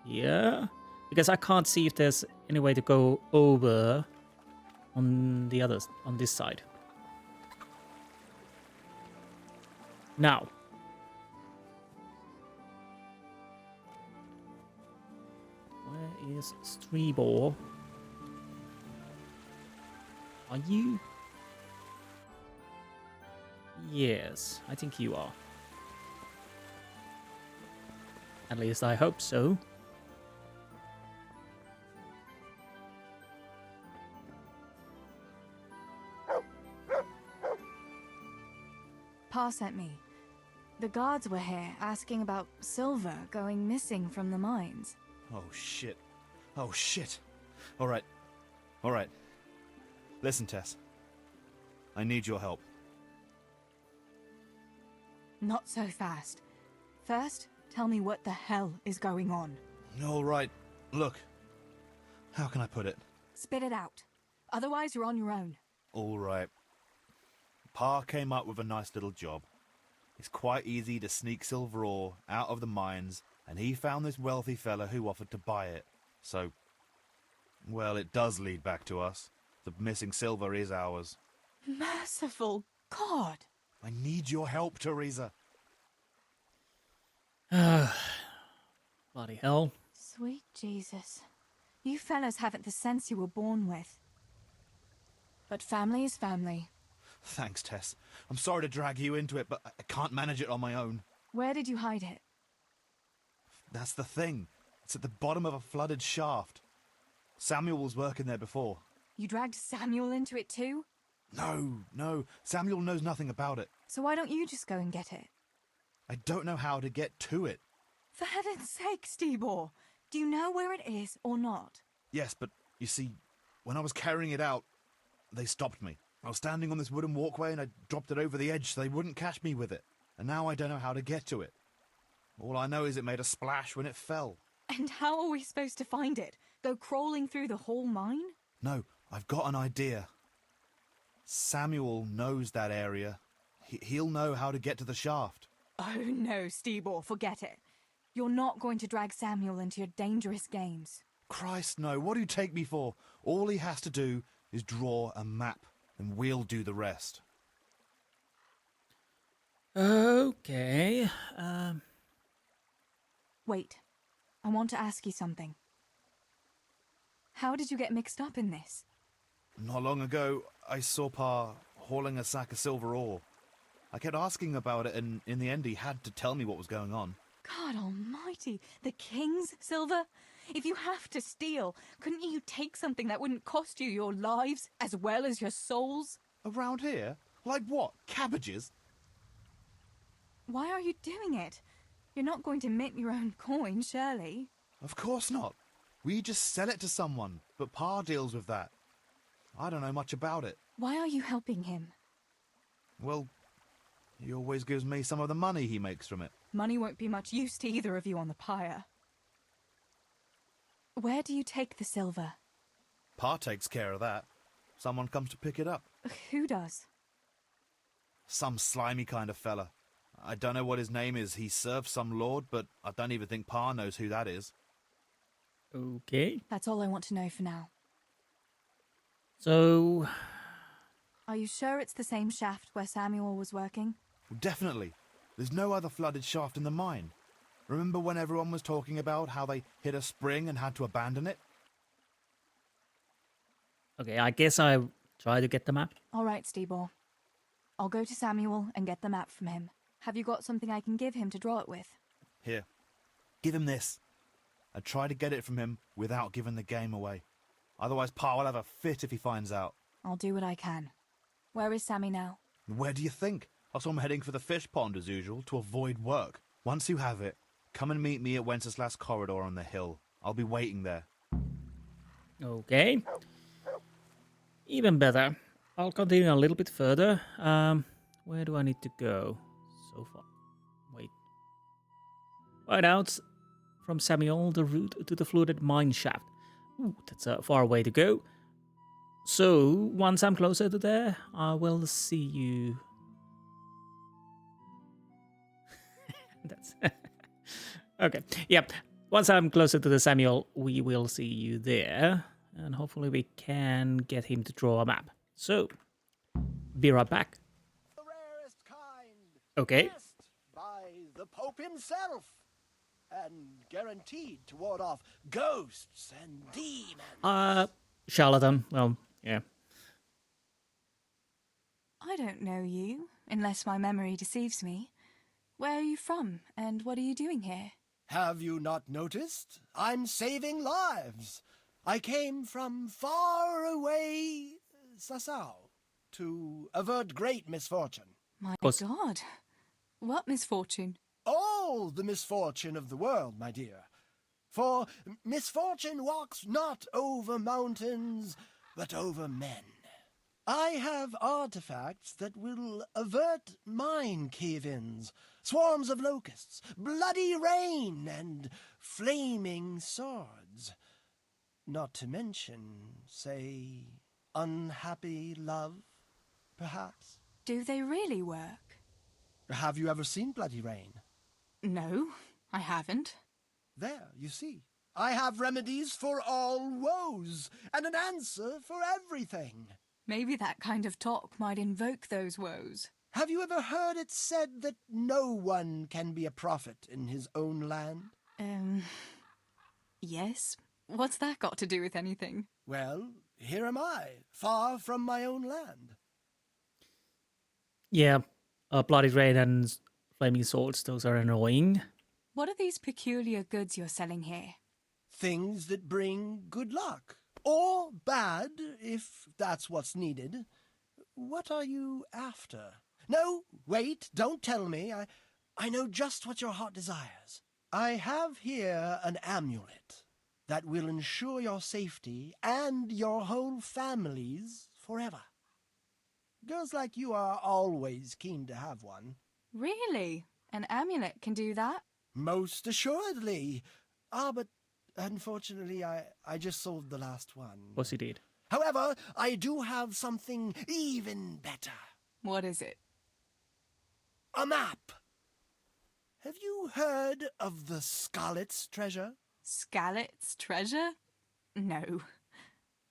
A: here? Because I can't see if there's any way to go over on the others, on this side. Now. Where is Stibor? Are you? Yes, I think you are. At least I hope so.
E: Pa sent me. The guards were here asking about silver going missing from the mines.
L: Oh, shit. Oh, shit. All right. All right. Listen, Tess. I need your help.
E: Not so fast. First, tell me what the hell is going on.
L: All right. Look. How can I put it?
E: Spit it out. Otherwise, you're on your own.
L: All right. Pa came up with a nice little job. It's quite easy to sneak silver ore out of the mines, and he found this wealthy fella who offered to buy it. So, well, it does lead back to us. The missing silver is ours.
E: Merciful God!
L: I need your help, Teresa.
A: Bloody hell.
E: Sweet Jesus. You fellas haven't the sense you were born with. But family is family.
L: Thanks, Tess. I'm sorry to drag you into it, but I can't manage it on my own.
E: Where did you hide it?
L: That's the thing. It's at the bottom of a flooded shaft. Samuel was working there before.
E: You dragged Samuel into it too?
L: No. Samuel knows nothing about it.
E: So why don't you just go and get it?
L: I don't know how to get to it.
E: For heaven's sake, Stibor! Do you know where it is or not?
L: Yes, but you see, when I was carrying it out, they stopped me. I was standing on this wooden walkway and I dropped it over the edge so they wouldn't catch me with it. And now I don't know how to get to it. All I know is it made a splash when it fell.
E: And how are we supposed to find it? Go crawling through the whole mine?
L: No, I've got an idea. Samuel knows that area. He'll know how to get to the shaft.
E: Oh no, Stibor, forget it. You're not going to drag Samuel into your dangerous games.
L: Christ, no. What do you take me for? All he has to do is draw a map, and we'll do the rest.
A: Okay.
E: Wait, I want to ask you something. How did you get mixed up in this?
L: Not long ago, I saw Pa hauling a sack of silver ore. I kept asking about it, and in the end he had to tell me what was going on.
E: God almighty, the king's silver? If you have to steal, couldn't you take something that wouldn't cost you your lives as well as your souls?
L: Around here? Like what? Cabbages?
E: Why are you doing it? You're not going to mint your own coin, surely?
L: Of course not. We just sell it to someone, but Pa deals with that. I don't know much about it.
E: Why are you helping him?
L: Well, he always gives me some of the money he makes from it.
E: Money won't be much use to either of you on the pyre. Where do you take the silver?
L: Pa takes care of that. Someone comes to pick it up.
E: Who does?
L: Some slimy kind of fella. I don't know what his name is. He serves some lord, but I don't even think Pa knows who that is.
A: Okay.
E: That's all I want to know for now.
A: So...
E: Are you sure it's the same shaft where Samuel was working?
L: Definitely. There's no other flooded shaft in the mine. Remember when everyone was talking about how they hit a spring and had to abandon it?
A: Okay, I guess I try to get the map.
E: All right, Stibor. I'll go to Samuel and get the map from him. Have you got something I can give him to draw it with?
L: Here. Give him this. I try to get it from him without giving the game away. Otherwise Pa will have a fit if he finds out.
E: I'll do what I can. Where is Sammy now?
L: Where do you think? I saw him heading for the fish pond as usual to avoid work. Once you have it, come and meet me at Wenceslaus corridor on the hill. I'll be waiting there.
A: Okay. Even better. I'll continue a little bit further. Where do I need to go so far? Wait. Find out from Samuel the route to the flooded mine shaft. Ooh, that's a far way to go. So, once I'm closer to there, I will see you. That's okay. Yep. Once I'm closer to the Samuel, we will see you there. And hopefully we can get him to draw a map. So, be right back.
J: The rarest kind.
A: Okay.
J: Blessed by the Pope himself. And guaranteed to ward off ghosts and demons.
A: Charlatan. Well, yeah.
E: I don't know you, unless my memory deceives me. Where are you from, and what are you doing here?
J: Have you not noticed? I'm saving lives. I came from far away Sassau to avert great misfortune.
E: My God. What misfortune?
J: All the misfortune of the world, my dear. For misfortune walks not over mountains, but over men. I have artifacts that will avert mine cave-ins, swarms of locusts, bloody rain, and flaming swords. Not to mention, say, unhappy love, perhaps.
E: Do they really work?
J: Have you ever seen bloody rain?
E: No, I haven't.
J: There, you see. I have remedies for all woes, and an answer for everything.
E: Maybe that kind of talk might invoke those woes.
J: Have you ever heard it said that no one can be a prophet in his own land?
E: Yes. What's that got to do with anything?
J: Well, here am I, far from my own land.
A: Yeah, bloody rain and flaming swords, those are annoying.
E: What are these peculiar goods you're selling here?
J: Things that bring good luck. Or bad, if that's what's needed. What are you after? No, wait, don't tell me. I know just what your heart desires. I have here an amulet that will ensure your safety and your whole family's forever. Girls like you are always keen to have one.
E: Really? An amulet can do that?
J: Most assuredly. But unfortunately, I just sold the last one.
A: Of course you did.
J: However, I do have something even better.
E: What is it?
J: A map. Have you heard of the Scarlet's treasure?
E: Scarlet's treasure? No.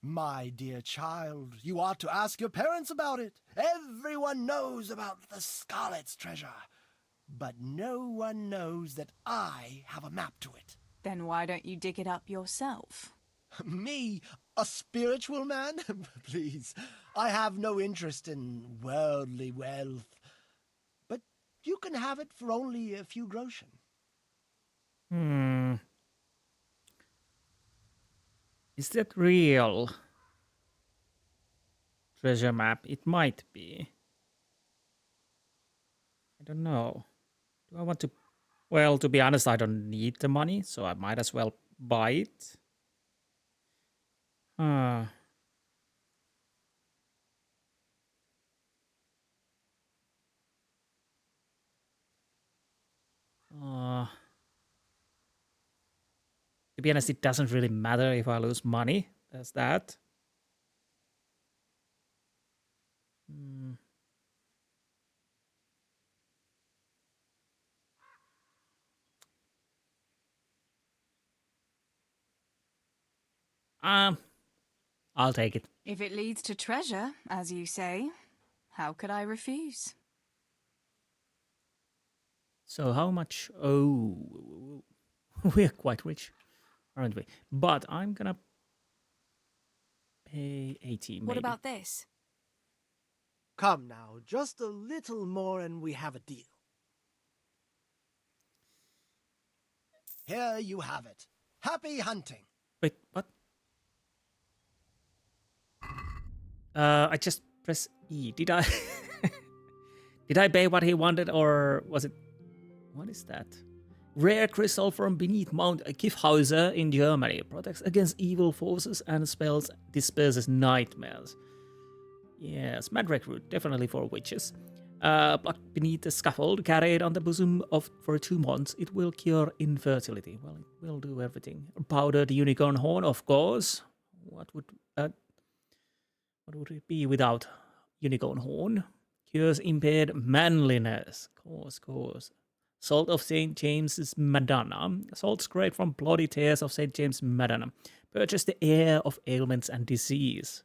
J: My dear child, you ought to ask your parents about it. Everyone knows about the Scarlet's treasure, but no one knows that I have a map to it.
D: Then why don't you dig it up yourself?
J: Me, a spiritual man? Please, I have no interest in worldly wealth. But you can have it for only a few groschen.
A: Is that real? Treasure map? It might be. I don't know. Do I want to... Well, to be honest, I don't need the money, so I might as well buy it. To be honest, it doesn't really matter if I lose money. There's that. I'll take it.
D: If it leads to treasure, as you say, how could I refuse?
A: So how much? Oh, we're quite rich, aren't we? But I'm gonna pay 80 maybe.
E: What about this?
J: Come now, just a little more and we have a deal. Here you have it. Happy hunting.
A: Wait, what? I just press E. Did I... Did I pay what he wanted, or was it... What is that? Rare crystal from beneath Mount Kiffhauser in Germany. Protects against evil forces and spells disperses nightmares. Yes, mad recruit, definitely for witches. Plucked beneath the scaffold, carried on the bosom for 2 months. It will cure infertility. Well, it will do everything. Powdered unicorn horn, of course. What would it be without unicorn horn? Cures impaired manliness. Course. Salt of St. James's Madonna. Salt scraped from bloody tears of St. James Madonna. Purchase the heir of ailments and disease.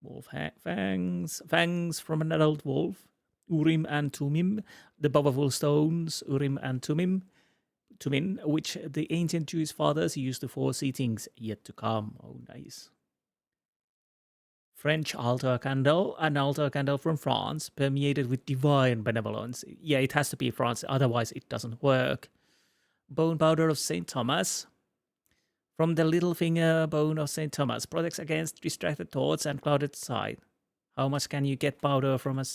A: Wolf fangs from an adult wolf. Urim and Tumim. The powerful stones, Urim and Tumin, which the ancient Jewish fathers used to foresee things yet to come. Oh, nice. French altar candle, an altar candle from France, permeated with divine benevolence. Yeah, it has to be France, otherwise it doesn't work. Bone powder of St. Thomas. From the little finger bone of St. Thomas, protects against distracted thoughts and clouded sight. How much can you get powder from a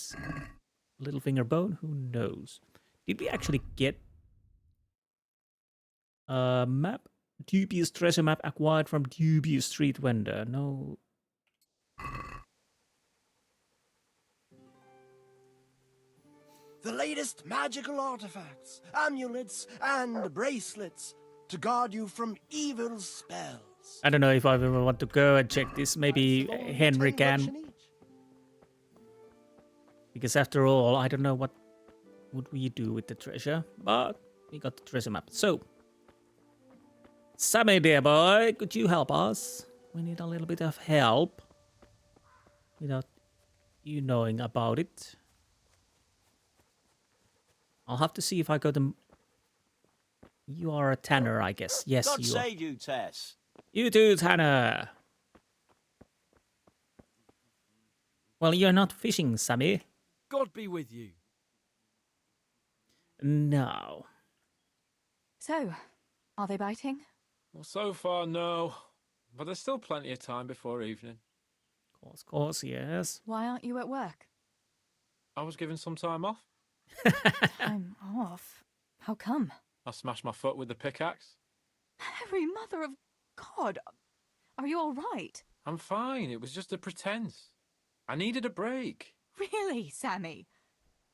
A: little finger bone? Who knows? Did we actually get a map? Dubious treasure map acquired from dubious street vendor. No.
J: The latest magical artifacts, amulets, and bracelets to guard you from evil spells.
A: I don't know if I ever want to go and check this. Maybe Henry can. Because after all, I don't know what would we do with the treasure. But we got the treasure map. So, Sammy, dear boy, could you help us? We need a little bit of help. Without you knowing about it. I'll have to see if I go to... You are a tanner, I guess. Yes,
R: God
A: you
R: save you, Tess.
A: You too, tanner. Well, you're not fishing, Sammy.
T: God be with you.
A: No.
D: So, are they biting?
I: Well, so far, no. But there's still plenty of time before evening.
A: Of course, yes.
D: Why aren't you at work?
I: I was given some time off.
D: Time off? How come?
I: I smashed my foot with the pickaxe.
D: Harry, mother of God! Are you all right?
I: I'm fine. It was just a pretense. I needed a break.
D: Really, Sammy?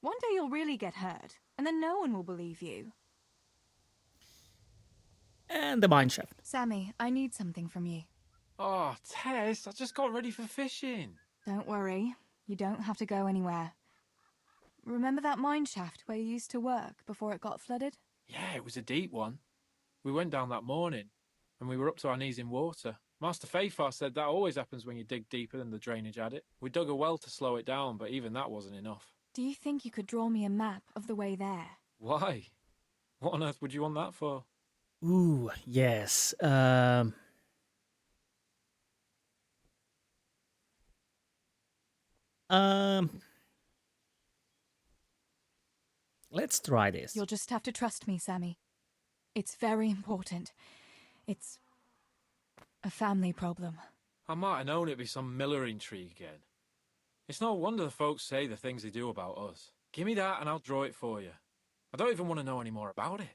D: One day you'll really get hurt, and then no one will believe you.
A: And the mine shaft.
D: Sammy, I need something from you.
I: Oh, Tess, I just got ready for fishing.
D: Don't worry. You don't have to go anywhere. Remember that mine shaft where you used to work before it got flooded?
I: Yeah, it was a deep one. We went down that morning, and we were up to our knees in water.
K: Master Fafar said that always happens when you dig deeper than the drainage adit. We dug a well to slow it down, but even that wasn't enough.
E: Do you think you could draw me a map of the way there?
K: Why? What on earth would you want that for?
A: Ooh, yes. Let's try this.
E: You'll just have to trust me, Sammy. It's very important. It's a family problem.
K: I might have known it'd be some Miller intrigue again. It's no wonder the folks say the things they do about us. Give me that and I'll draw it for you. I don't even want to know any more about it.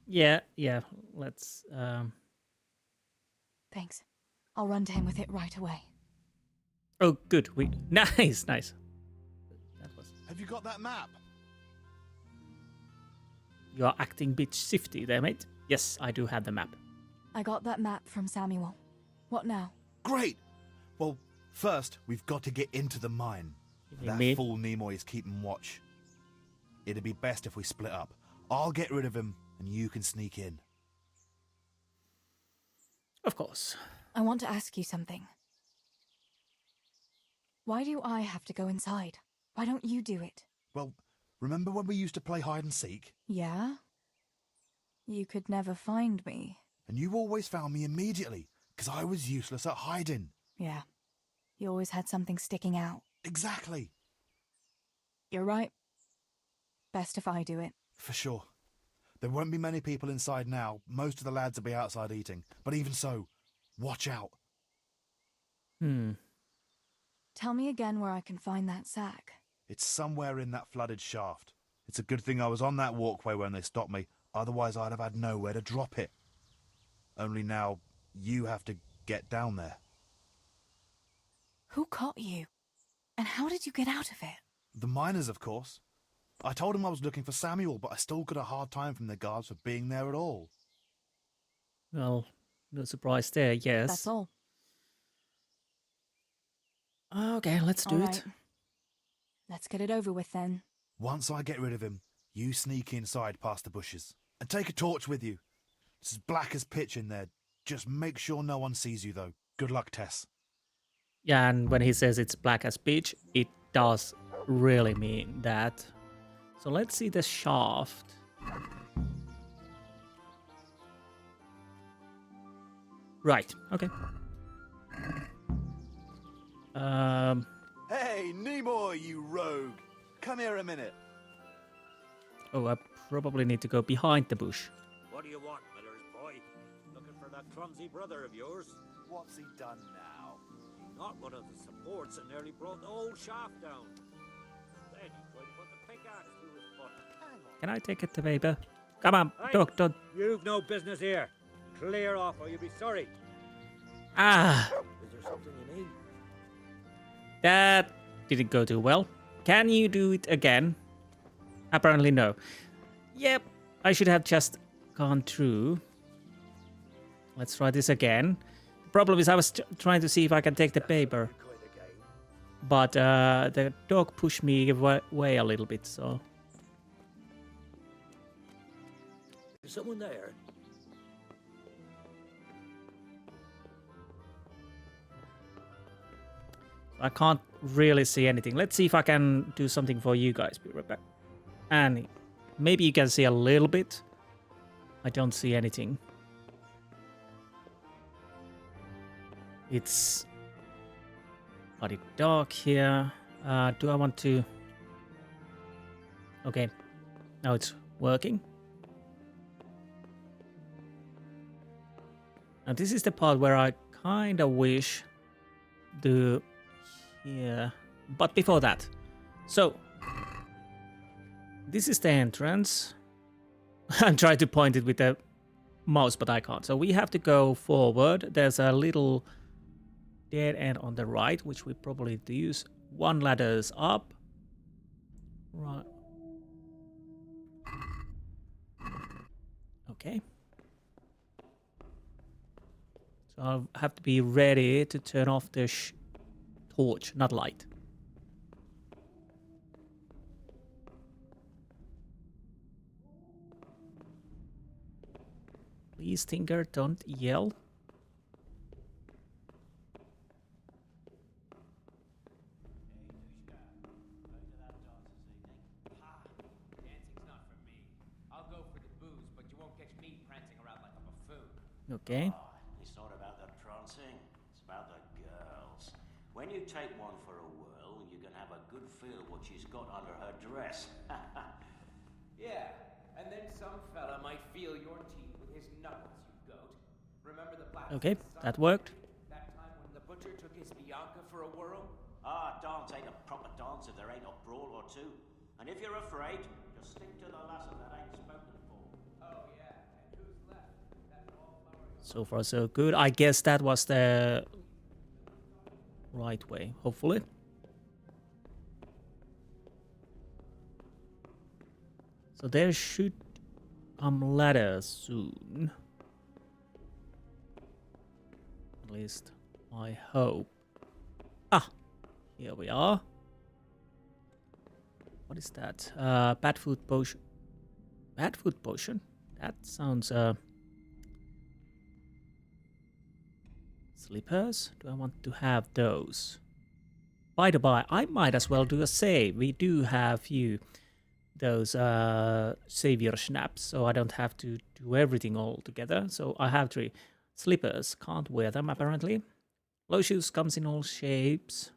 A: Yeah, let's...
E: Thanks. I'll run to him with it right away.
A: Oh, good. Nice.
L: Have you got that map?
A: You're acting bitch shifty there, mate. Yes, I do have the map.
E: I got that map from Samuel. What now?
L: Great! Well, first, we've got to get into the mine. That fool Nimoy is keeping watch. It'd be best if we split up. I'll get rid of him, and you can sneak in.
A: Of course.
E: I want to ask you something. Why do I have to go inside? Why don't you do it?
L: Well, remember when we used to play hide and seek?
E: Yeah? You could never find me.
L: And you always found me immediately, because I was useless at hiding.
E: Yeah. You always had something sticking out.
L: Exactly.
E: You're right. Best if I do it.
L: For sure. There won't be many people inside now. Most of the lads will be outside eating. But even so, watch out.
E: Tell me again where I can find that sack.
L: It's somewhere in that flooded shaft. It's a good thing I was on that walkway when they stopped me. Otherwise, I'd have had nowhere to drop it. Only now, you have to get down there.
E: Who caught you? And how did you get out of it?
L: The miners, of course. I told him I was looking for Samuel, but I still got a hard time from the guards for being there at all.
A: Well, no surprise there, yes.
E: That's all.
A: Okay, let's do it.
E: Let's get it over with then.
L: Once I get rid of him, you sneak inside past the bushes. And take a torch with you. It's as black as pitch in there. Just make sure no one sees you, though. Good luck, Tess.
A: Yeah, and when he says it's black as pitch, it does really mean that. So let's see the shaft. Right, okay.
L: Hey, Nimoy, you rogue! Come here a minute.
A: Oh, I probably need to go behind the bush.
R: What do you want, Miller's boy? Looking for that clumsy brother of yours?
L: What's he done now?
R: He knocked one of the supports and nearly brought the whole shaft down. Then he tried to put the pickaxe through his foot.
A: Can I take it to paper? Come on, Doc, don't.
R: You've no business here. Clear off or you'll be sorry.
A: Ah!
R: Is there something you need?
A: That didn't go too well. Can you do it again? Apparently no. Yep, I should have just gone through. Let's try this again. The problem is I was trying to see if I can take the paper. But the dog pushed me away a little bit, so...
R: Is someone there?
A: I can't really see anything. Let's see if I can do something for you guys. Be right back. And maybe you can see a little bit. I don't see anything. It's bloody dark here. Do I want to... Okay. Now it's working. Now this is the part where I kind of wish the... Yeah, but before that, so this is the entrance. I'm trying to point it with the mouse, but I can't. So we have to go forward. There's a little dead end on the right, which we probably need to use. One ladder's up. Right. Okay. So I'll have to be ready to turn off the torch, not light. Please, Tinker, don't yell. Okay.
R: It's not about the prancing, it's about the girls. When you take one for a whirl, you can have a good feel what she's got under her dress.
V: Yeah, and then some fella might feel your teeth with his knuckles, you goat. Remember the blacksmith?
A: Okay, that worked.
V: That time when the butcher took his Bianca for a whirl?
R: Dance ain't a proper dance if there ain't a brawl or two. And if you're afraid, just stick to the lassie that ain't spoken for.
V: Oh yeah, and who's left? That wallflower.
A: So far so good. I guess that was the right way, hopefully. So there should come ladders soon. At least I hope. Ah, here we are. What is that? Bad food potion. Bad food potion? That sounds slippers? Do I want to have those? By the by, I might as well do a save. We do have few those savior snaps, so I don't have to do everything all together. So I have 3 slippers. Can't wear them apparently. Low shoes comes in all shapes.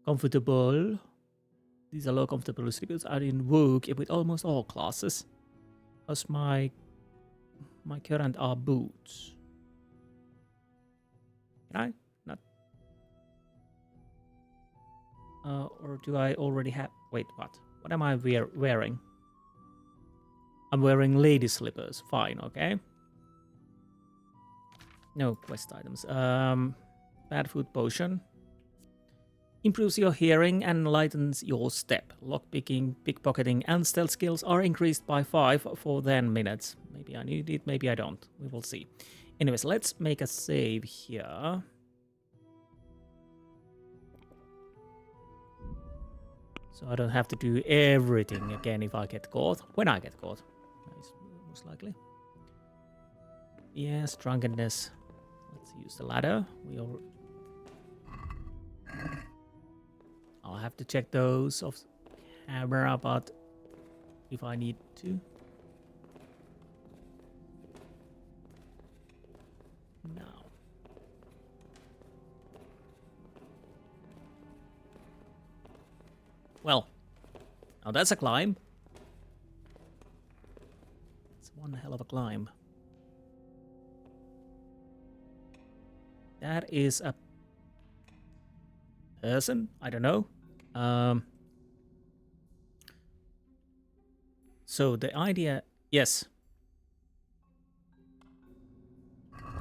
A: Comfortable. These are low comfortable slippers are in vogue with almost all classes. How's my current are boots? Can I? Not. Or do I already have? Wait, what? What am I wearing? I'm wearing lady slippers. Fine, okay. No quest items. Bad food potion. Improves your hearing and lightens your step. Lockpicking, pickpocketing, and stealth skills are increased by 5 for 10 minutes. Maybe I need it, maybe I don't. We will see. Anyways, let's make a save here. So I don't have to do everything again if I get caught. When I get caught. Nice, most likely. Yes, drunkenness. Let's use the ladder. I'll have to check those off camera, but if I need to. Now. Well, now that's a climb. It's one hell of a climb. That is a person? I don't know. So the idea, yes.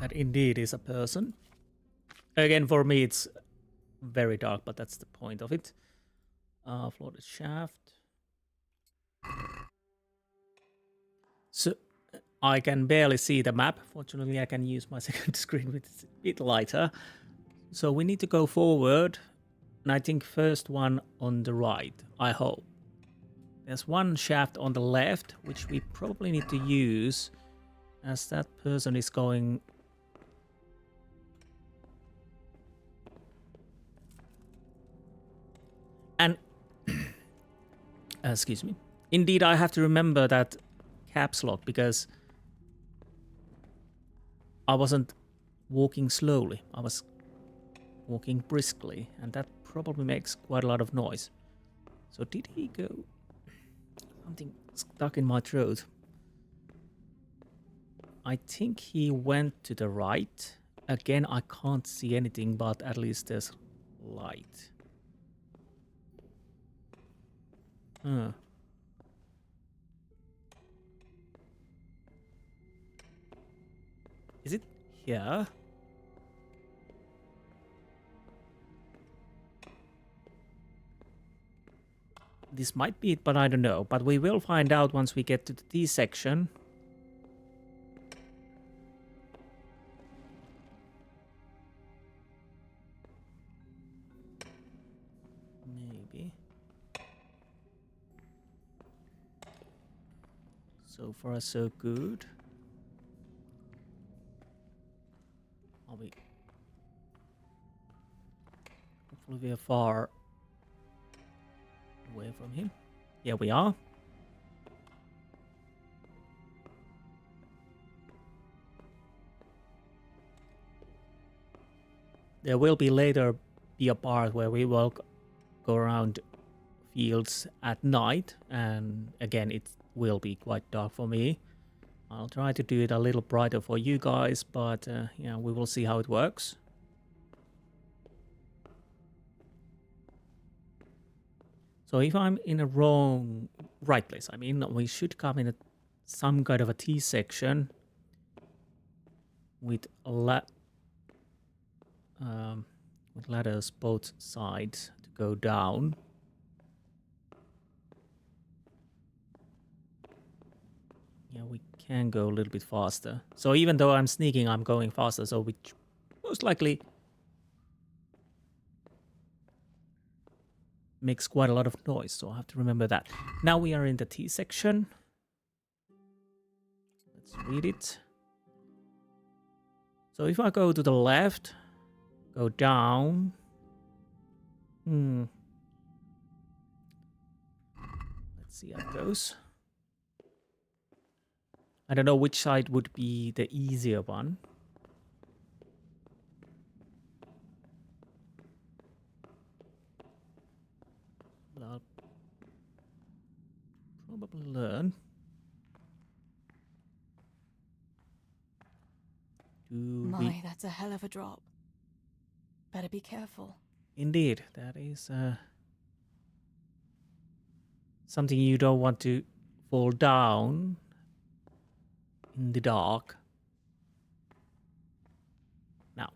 A: That indeed is a person. Again, for me it's very dark, but that's the point of it. Floated shaft. So I can barely see the map. Fortunately, I can use my second screen with it a bit lighter. So we need to go forward. And I think first one on the right, I hope. There's one shaft on the left, which we probably need to use as that person is going. And excuse me. Indeed, I have to remember that caps lock because I wasn't walking slowly. I was walking briskly, and that probably makes quite a lot of noise. So did he go? Something stuck in my throat. I think he went to the right. Again, I can't see anything, but at least there's light. Huh. Is it here? This might be it, but I don't know. But we will find out once we get to the T section. Maybe. So far, so good. Are we? Hopefully we are far away from him. Yeah, we are. There will be later be a part where we will go around fields at night, and again it will be quite dark for me. I'll try to do it a little brighter for you guys, but yeah, we will see how it works. So if I'm in a right place, I mean, we should come in some kind of a T section with ladders both sides to go down. Yeah, we can go a little bit faster. So even though I'm sneaking, I'm going faster, so which most likely makes quite a lot of noise, so I have to remember that. Now we are in the T section. Let's read it. So if I go to the left, go down. Let's see how it goes. I don't know which side would be the easier one. I'll probably learn.
E: My, that's a hell of a drop. Better be careful.
A: Indeed, that is something you don't want to fall down in the dark. Now.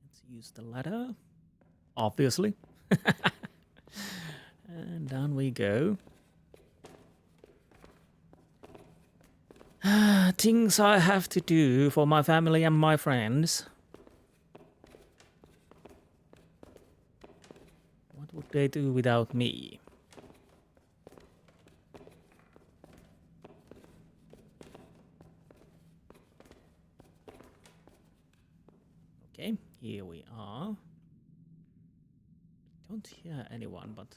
A: Let's use the ladder. Obviously. And down we go. Things I have to do for my family and my friends. What would they do without me? Okay, here we are. Don't hear anyone, but...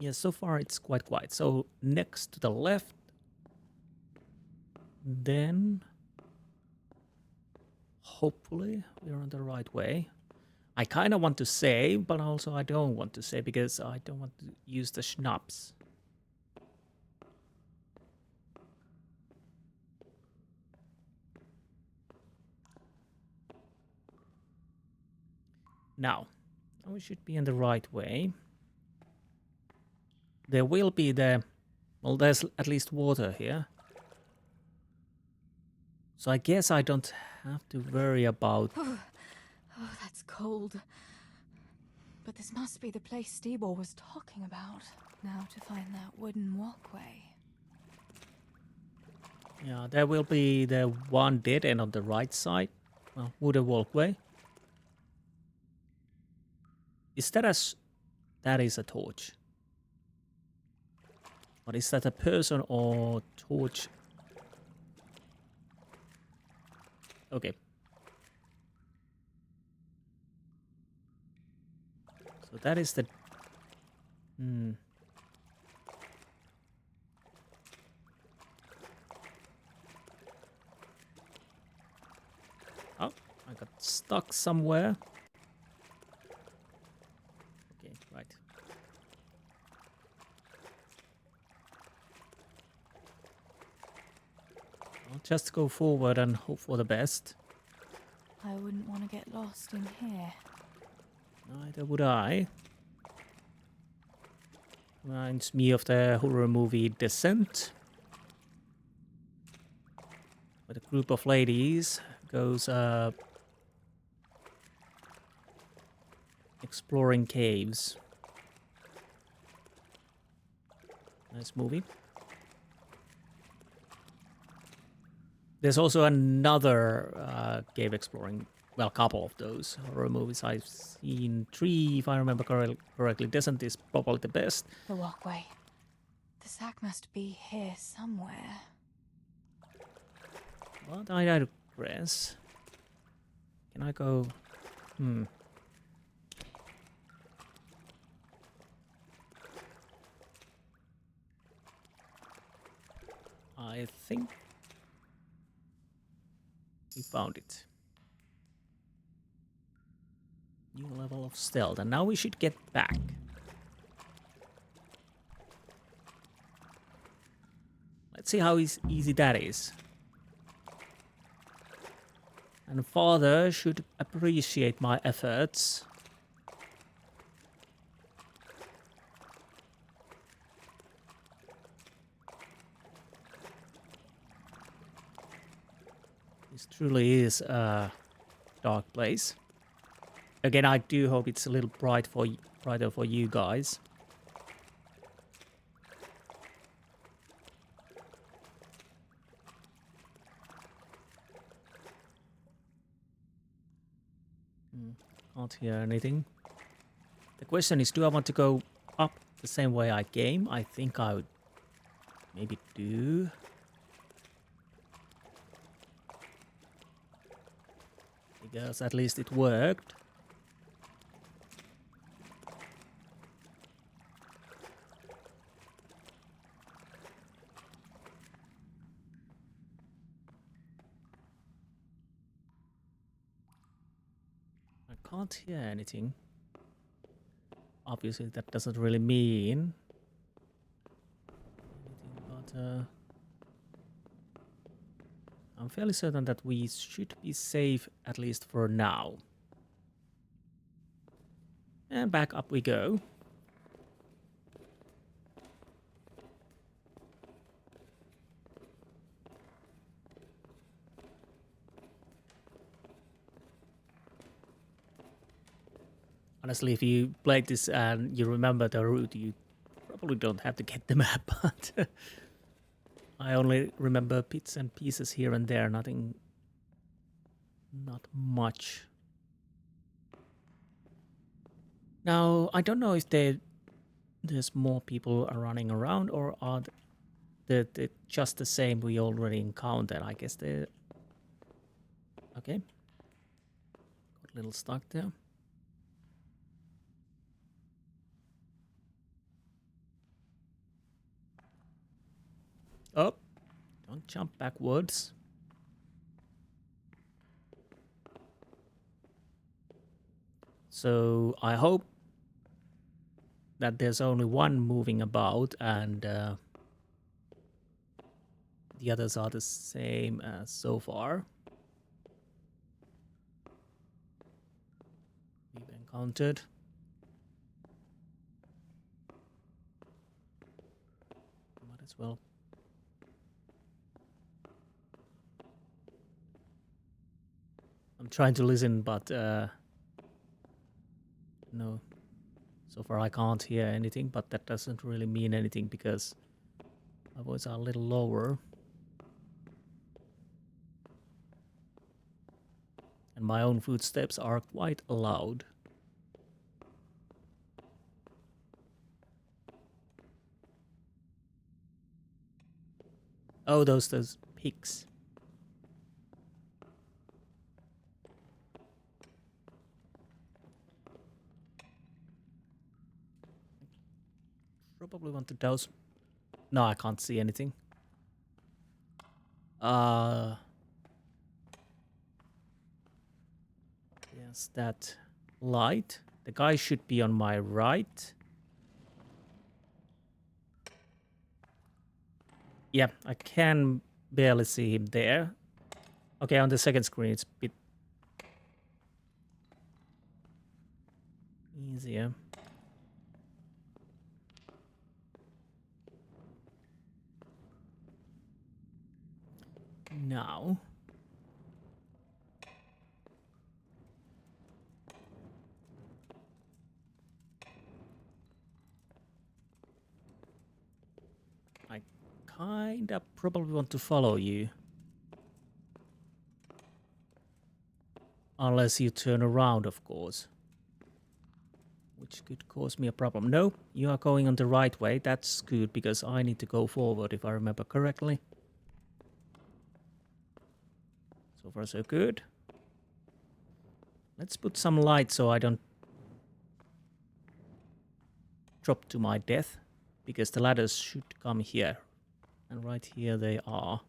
A: yeah, so far it's quite quiet. So next to the left, then hopefully we're on the right way. I kind of want to say, but also I don't want to say because I don't want to use the schnapps. Now, we should be in the right way. There will be well, there's at least water here. So I guess I don't have to worry about...
E: Oh, that's cold. But this must be the place Stibor was talking about. Now to find that wooden walkway.
A: Yeah, there will be the one dead end on the right side. Well, wooden walkway. Is that that is a torch. But is that a person or torch? Okay. So that is the... Oh, I got stuck somewhere. Okay, right. I'll just go forward and hope for the best.
E: I wouldn't want to get lost in here.
A: Neither would I. Reminds me of the horror movie Descent, where a group of ladies goes exploring caves. Nice movie. There's also another cave exploring, well, a couple of those horror movies. I've seen 3, if I remember correctly. Descent is probably the best.
E: The walkway. The sack must be here somewhere.
A: But I digress. Can I go... I think we found it. New level of stealth, and now we should get back. Let's see how easy that is. And Father should appreciate my efforts. This truly is a dark place. Again, I do hope it's a little brighter for you guys. Can't hear anything. The question is, do I want to go up the same way I came? I think I would maybe do. Because at least it worked. I can't hear anything. Obviously that doesn't really mean anything, but I'm fairly certain that we should be safe, at least for now. And back up we go. Honestly, if you played this and you remember the route, you probably don't have to get the map, but I only remember bits and pieces here and there, not much. Now, I don't know if there's more people are running around, or are they just the same we already encountered. I guess they're... Okay. Got a little stuck there. Oh, don't jump backwards. So I hope that there's only one moving about and the others are the same as so far. We've encountered. Might as well. I'm trying to listen, but no. So far I can't hear anything, but that doesn't really mean anything because my voice are a little lower. And my own footsteps are quite loud. Oh, those pigs. Probably want to douse. No, I can't see anything. Yes, that light. The guy should be on my right. Yeah, I can barely see him there. Okay, on the second screen it's a bit easier. Now, I kinda probably want to follow you. Unless you turn around, of course. Which could cause me a problem. No, you are going on the right way. That's good because I need to go forward if I remember correctly. So far so good. Let's put some light so I don't drop to my death. Because the ladders should come here. And right here they are.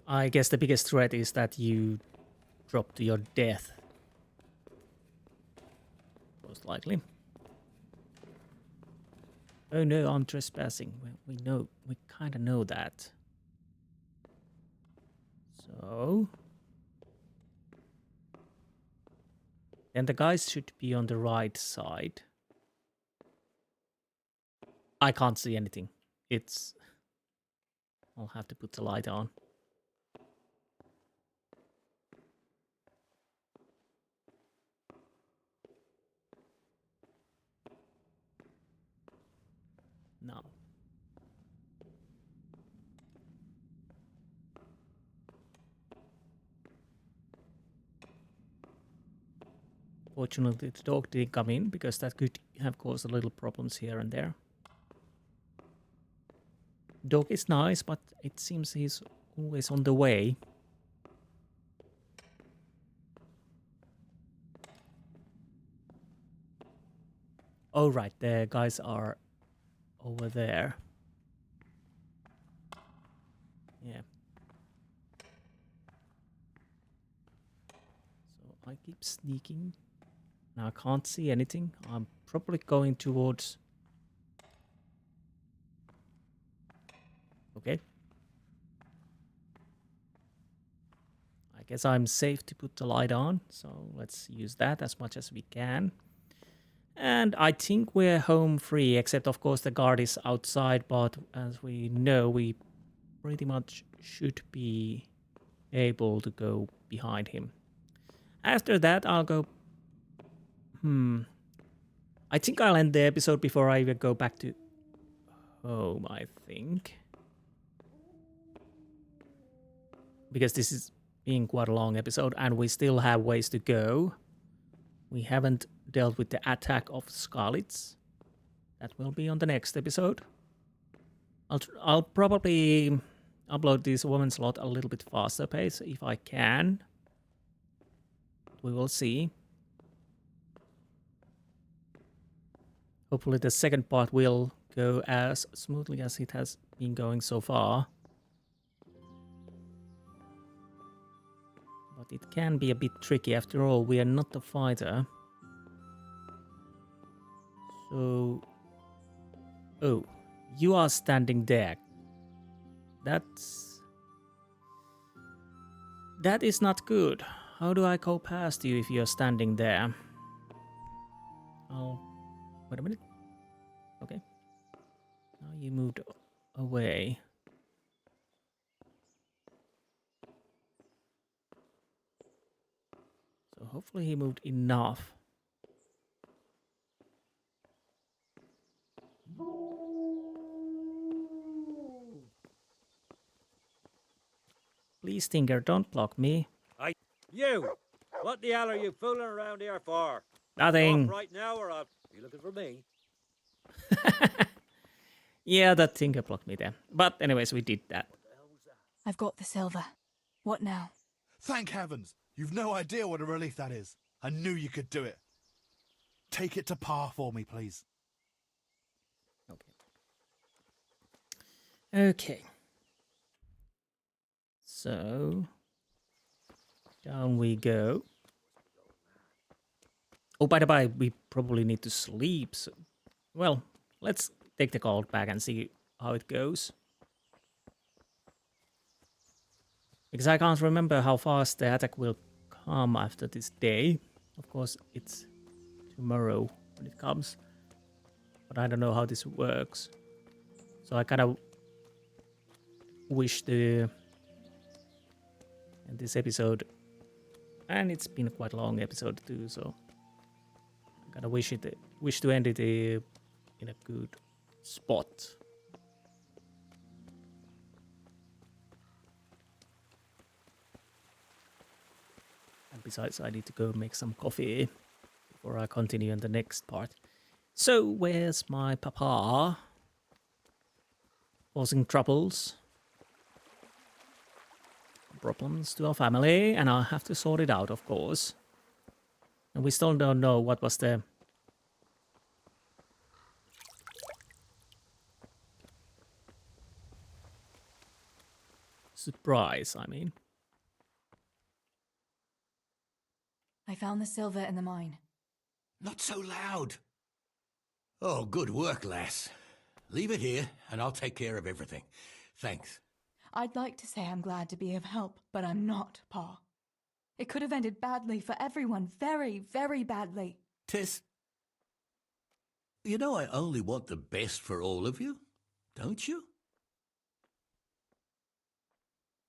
A: I guess the biggest threat is that you drop to your death. Most likely. Oh no, I'm trespassing. We kind of know that. So... then the guys should be on the right side. I can't see anything. It's... I'll have to put the light on. No. Fortunately, the dog didn't come in, because that could have caused a little problems here and there. Dog is nice, but it seems he's always on the way. Oh right, the guys are over there. Yeah. So I keep sneaking. Now I can't see anything. I'm probably going towards... Okay. I guess I'm safe to put the light on, so let's use that as much as we can. And I think we're home free, except of course the guard is outside, but as we know, we pretty much should be able to go behind him. After that, I'll go... I think I'll end the episode before I even go back to home, I think. Because this is being quite a long episode, and we still have ways to go. We haven't dealt with the attack of Scarlets. That will be on the next episode. I'll probably upload this woman's lot a little bit faster pace if I can. We will see. Hopefully the second part will go as smoothly as it has been going so far. But it can be a bit tricky. After all, we are not a fighter. So... oh, you are standing there. That is not good. How do I go past you if you're standing there? Oh, wait a minute. Okay. Now you moved away. So hopefully he moved enough. Please, Tinker, don't block me.
O: You! What the hell are you fooling around here for?
A: Nothing.
O: Off right now, or I'll... You looking for me?
A: Yeah, that Tinker blocked me there. But anyways, we did that.
E: I've got the silver. What now?
L: Thank heavens! You've no idea what a relief that is. I knew you could do it. Take it to Pa for me, please.
A: Okay. So... down we go. Oh, by the way, we probably need to sleep. So, well, let's take the gold back and see how it goes. Because I can't remember how fast the attack will come after this day. Of course, it's tomorrow when it comes. But I don't know how this works. So I kind of wish the... in this episode... and it's been quite a long episode too, so... I kind of wish to end it in a good spot. And besides, I need to go make some coffee before I continue in the next part. So, where's my papa? Causing troubles. Problems to our family, and I have to sort it out, of course. And we still don't know what was the surprise, I mean.
E: I found the silver in the mine.
H: Not so loud. Oh, good work, lass. Leave it here, and I'll take care of everything. Thanks.
E: I'd like to say I'm glad to be of help, but I'm not, Pa. It could have ended badly for everyone, very, very badly.
H: Tess, you know I only want the best for all of you, don't you?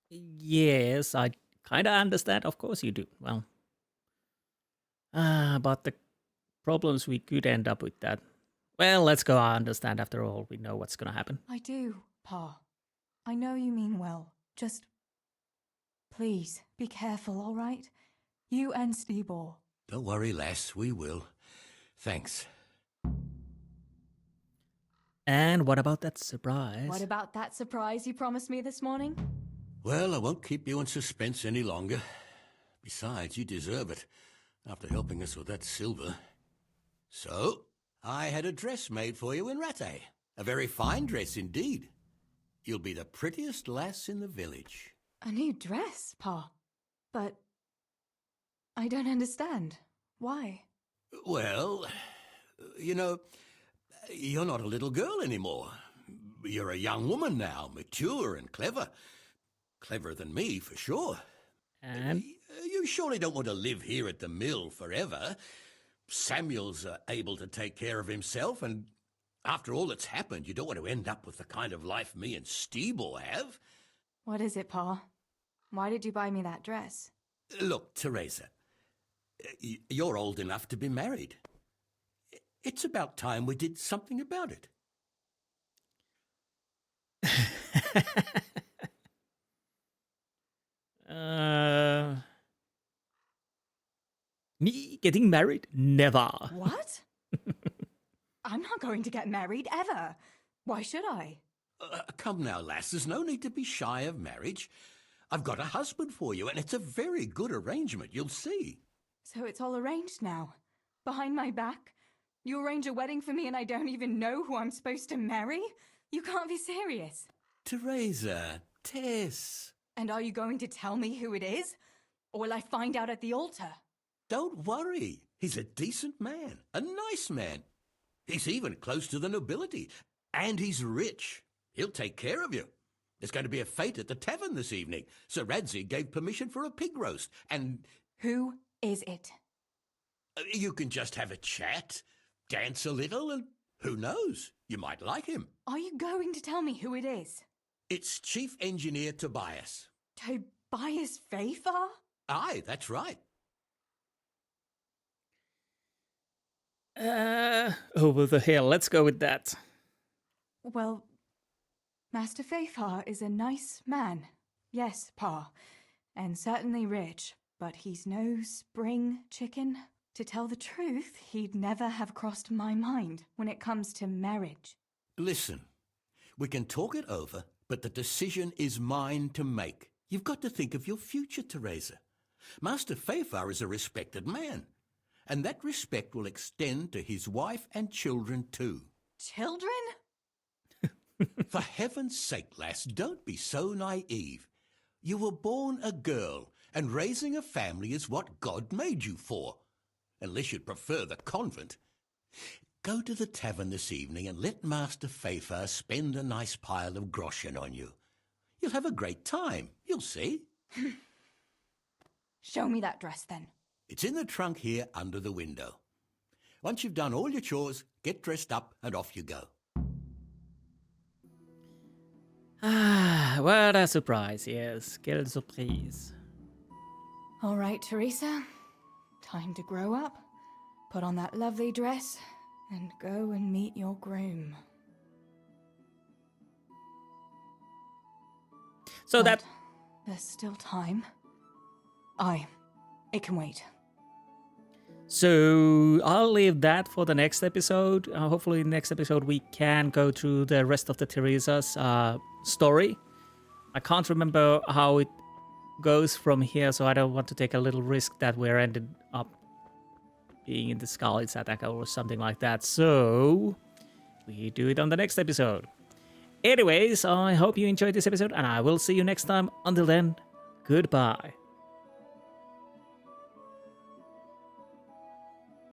A: Yes, I kind of understand. Of course you do. Well, but the problems we could end up with that. Well, let's go. I understand. After all, we know what's going to happen.
E: I do, Pa. I know you mean well. Just please be careful, all right? You and Stibor.
H: Don't worry, lass. We will. Thanks.
A: And what about that surprise?
E: What about that surprise you promised me this morning?
H: Well, I won't keep you in suspense any longer. Besides, you deserve it, after helping us with that silver. So, I had a dress made for you in Rattay. A very fine dress indeed. You'll be the prettiest lass in the village.
E: A new dress, Pa. But I don't understand. Why?
H: Well, you know, you're not a little girl anymore. You're a young woman now, mature and clever. Cleverer than me, for sure.
A: And?
H: You surely don't want to live here at the mill forever. Samuel's able to take care of himself, and after all that's happened, you don't want to end up with the kind of life me and Stibor have.
E: What is it, Pa? Why did you buy me that dress?
H: Look, Teresa, you're old enough to be married. It's about time we did something about it.
A: Me getting married? Never.
E: What? I'm not going to get married, ever. Why should I?
H: Come now, lass, there's no need to be shy of marriage. I've got a husband for you, and it's a very good arrangement, you'll see.
E: So it's all arranged now? Behind my back? You arrange a wedding for me and I don't even know who I'm supposed to marry? You can't be serious.
H: Teresa, Tess.
E: And are you going to tell me who it is? Or will I find out at the altar?
H: Don't worry. He's a decent man, a nice man. He's even close to the nobility. And he's rich. He'll take care of you. There's going to be a fete at the tavern this evening. Sir Radzi gave permission for a pig roast, and...
E: Who is it?
H: You can just have a chat, dance a little, and who knows? You might like him.
E: Are you going to tell me who it is?
H: It's Chief Engineer Tobias.
E: Tobias Fafar?
H: Aye, that's right.
A: Over the hill. Let's go with that.
E: Well, Master Fafar is a nice man. Yes, Pa. And certainly rich. But he's no spring chicken. To tell the truth, he'd never have crossed my mind when it comes to marriage.
H: Listen, we can talk it over, but the decision is mine to make. You've got to think of your future, Teresa. Master Fafar is a respected man, and that respect will extend to his wife and children too.
E: Children?
H: For heaven's sake, lass, don't be so naive. You were born a girl, and raising a family is what God made you for. Unless you'd prefer the convent. Go to the tavern this evening and let Master Fafar spend a nice pile of groschen on you. You'll have a great time, you'll see.
E: Show me that dress, then.
H: It's in the trunk here under the window. Once you've done all your chores, get dressed up and off you go.
A: Ah, what a surprise, yes. Quelle surprise.
E: All right, Teresa. Time to grow up, put on that lovely dress, and go and meet your groom.
A: So that...
E: There's still time. It can wait.
A: So I'll leave that for the next episode. Hopefully next episode we can go through the rest of the Teresa's story. I can't remember how it goes from here, so I don't want to take a little risk that we're ended up being in the Scarlet's attack or something like that. So we do it on the next episode. Anyways, I hope you enjoyed this episode, and I will see you next time. Until then, goodbye.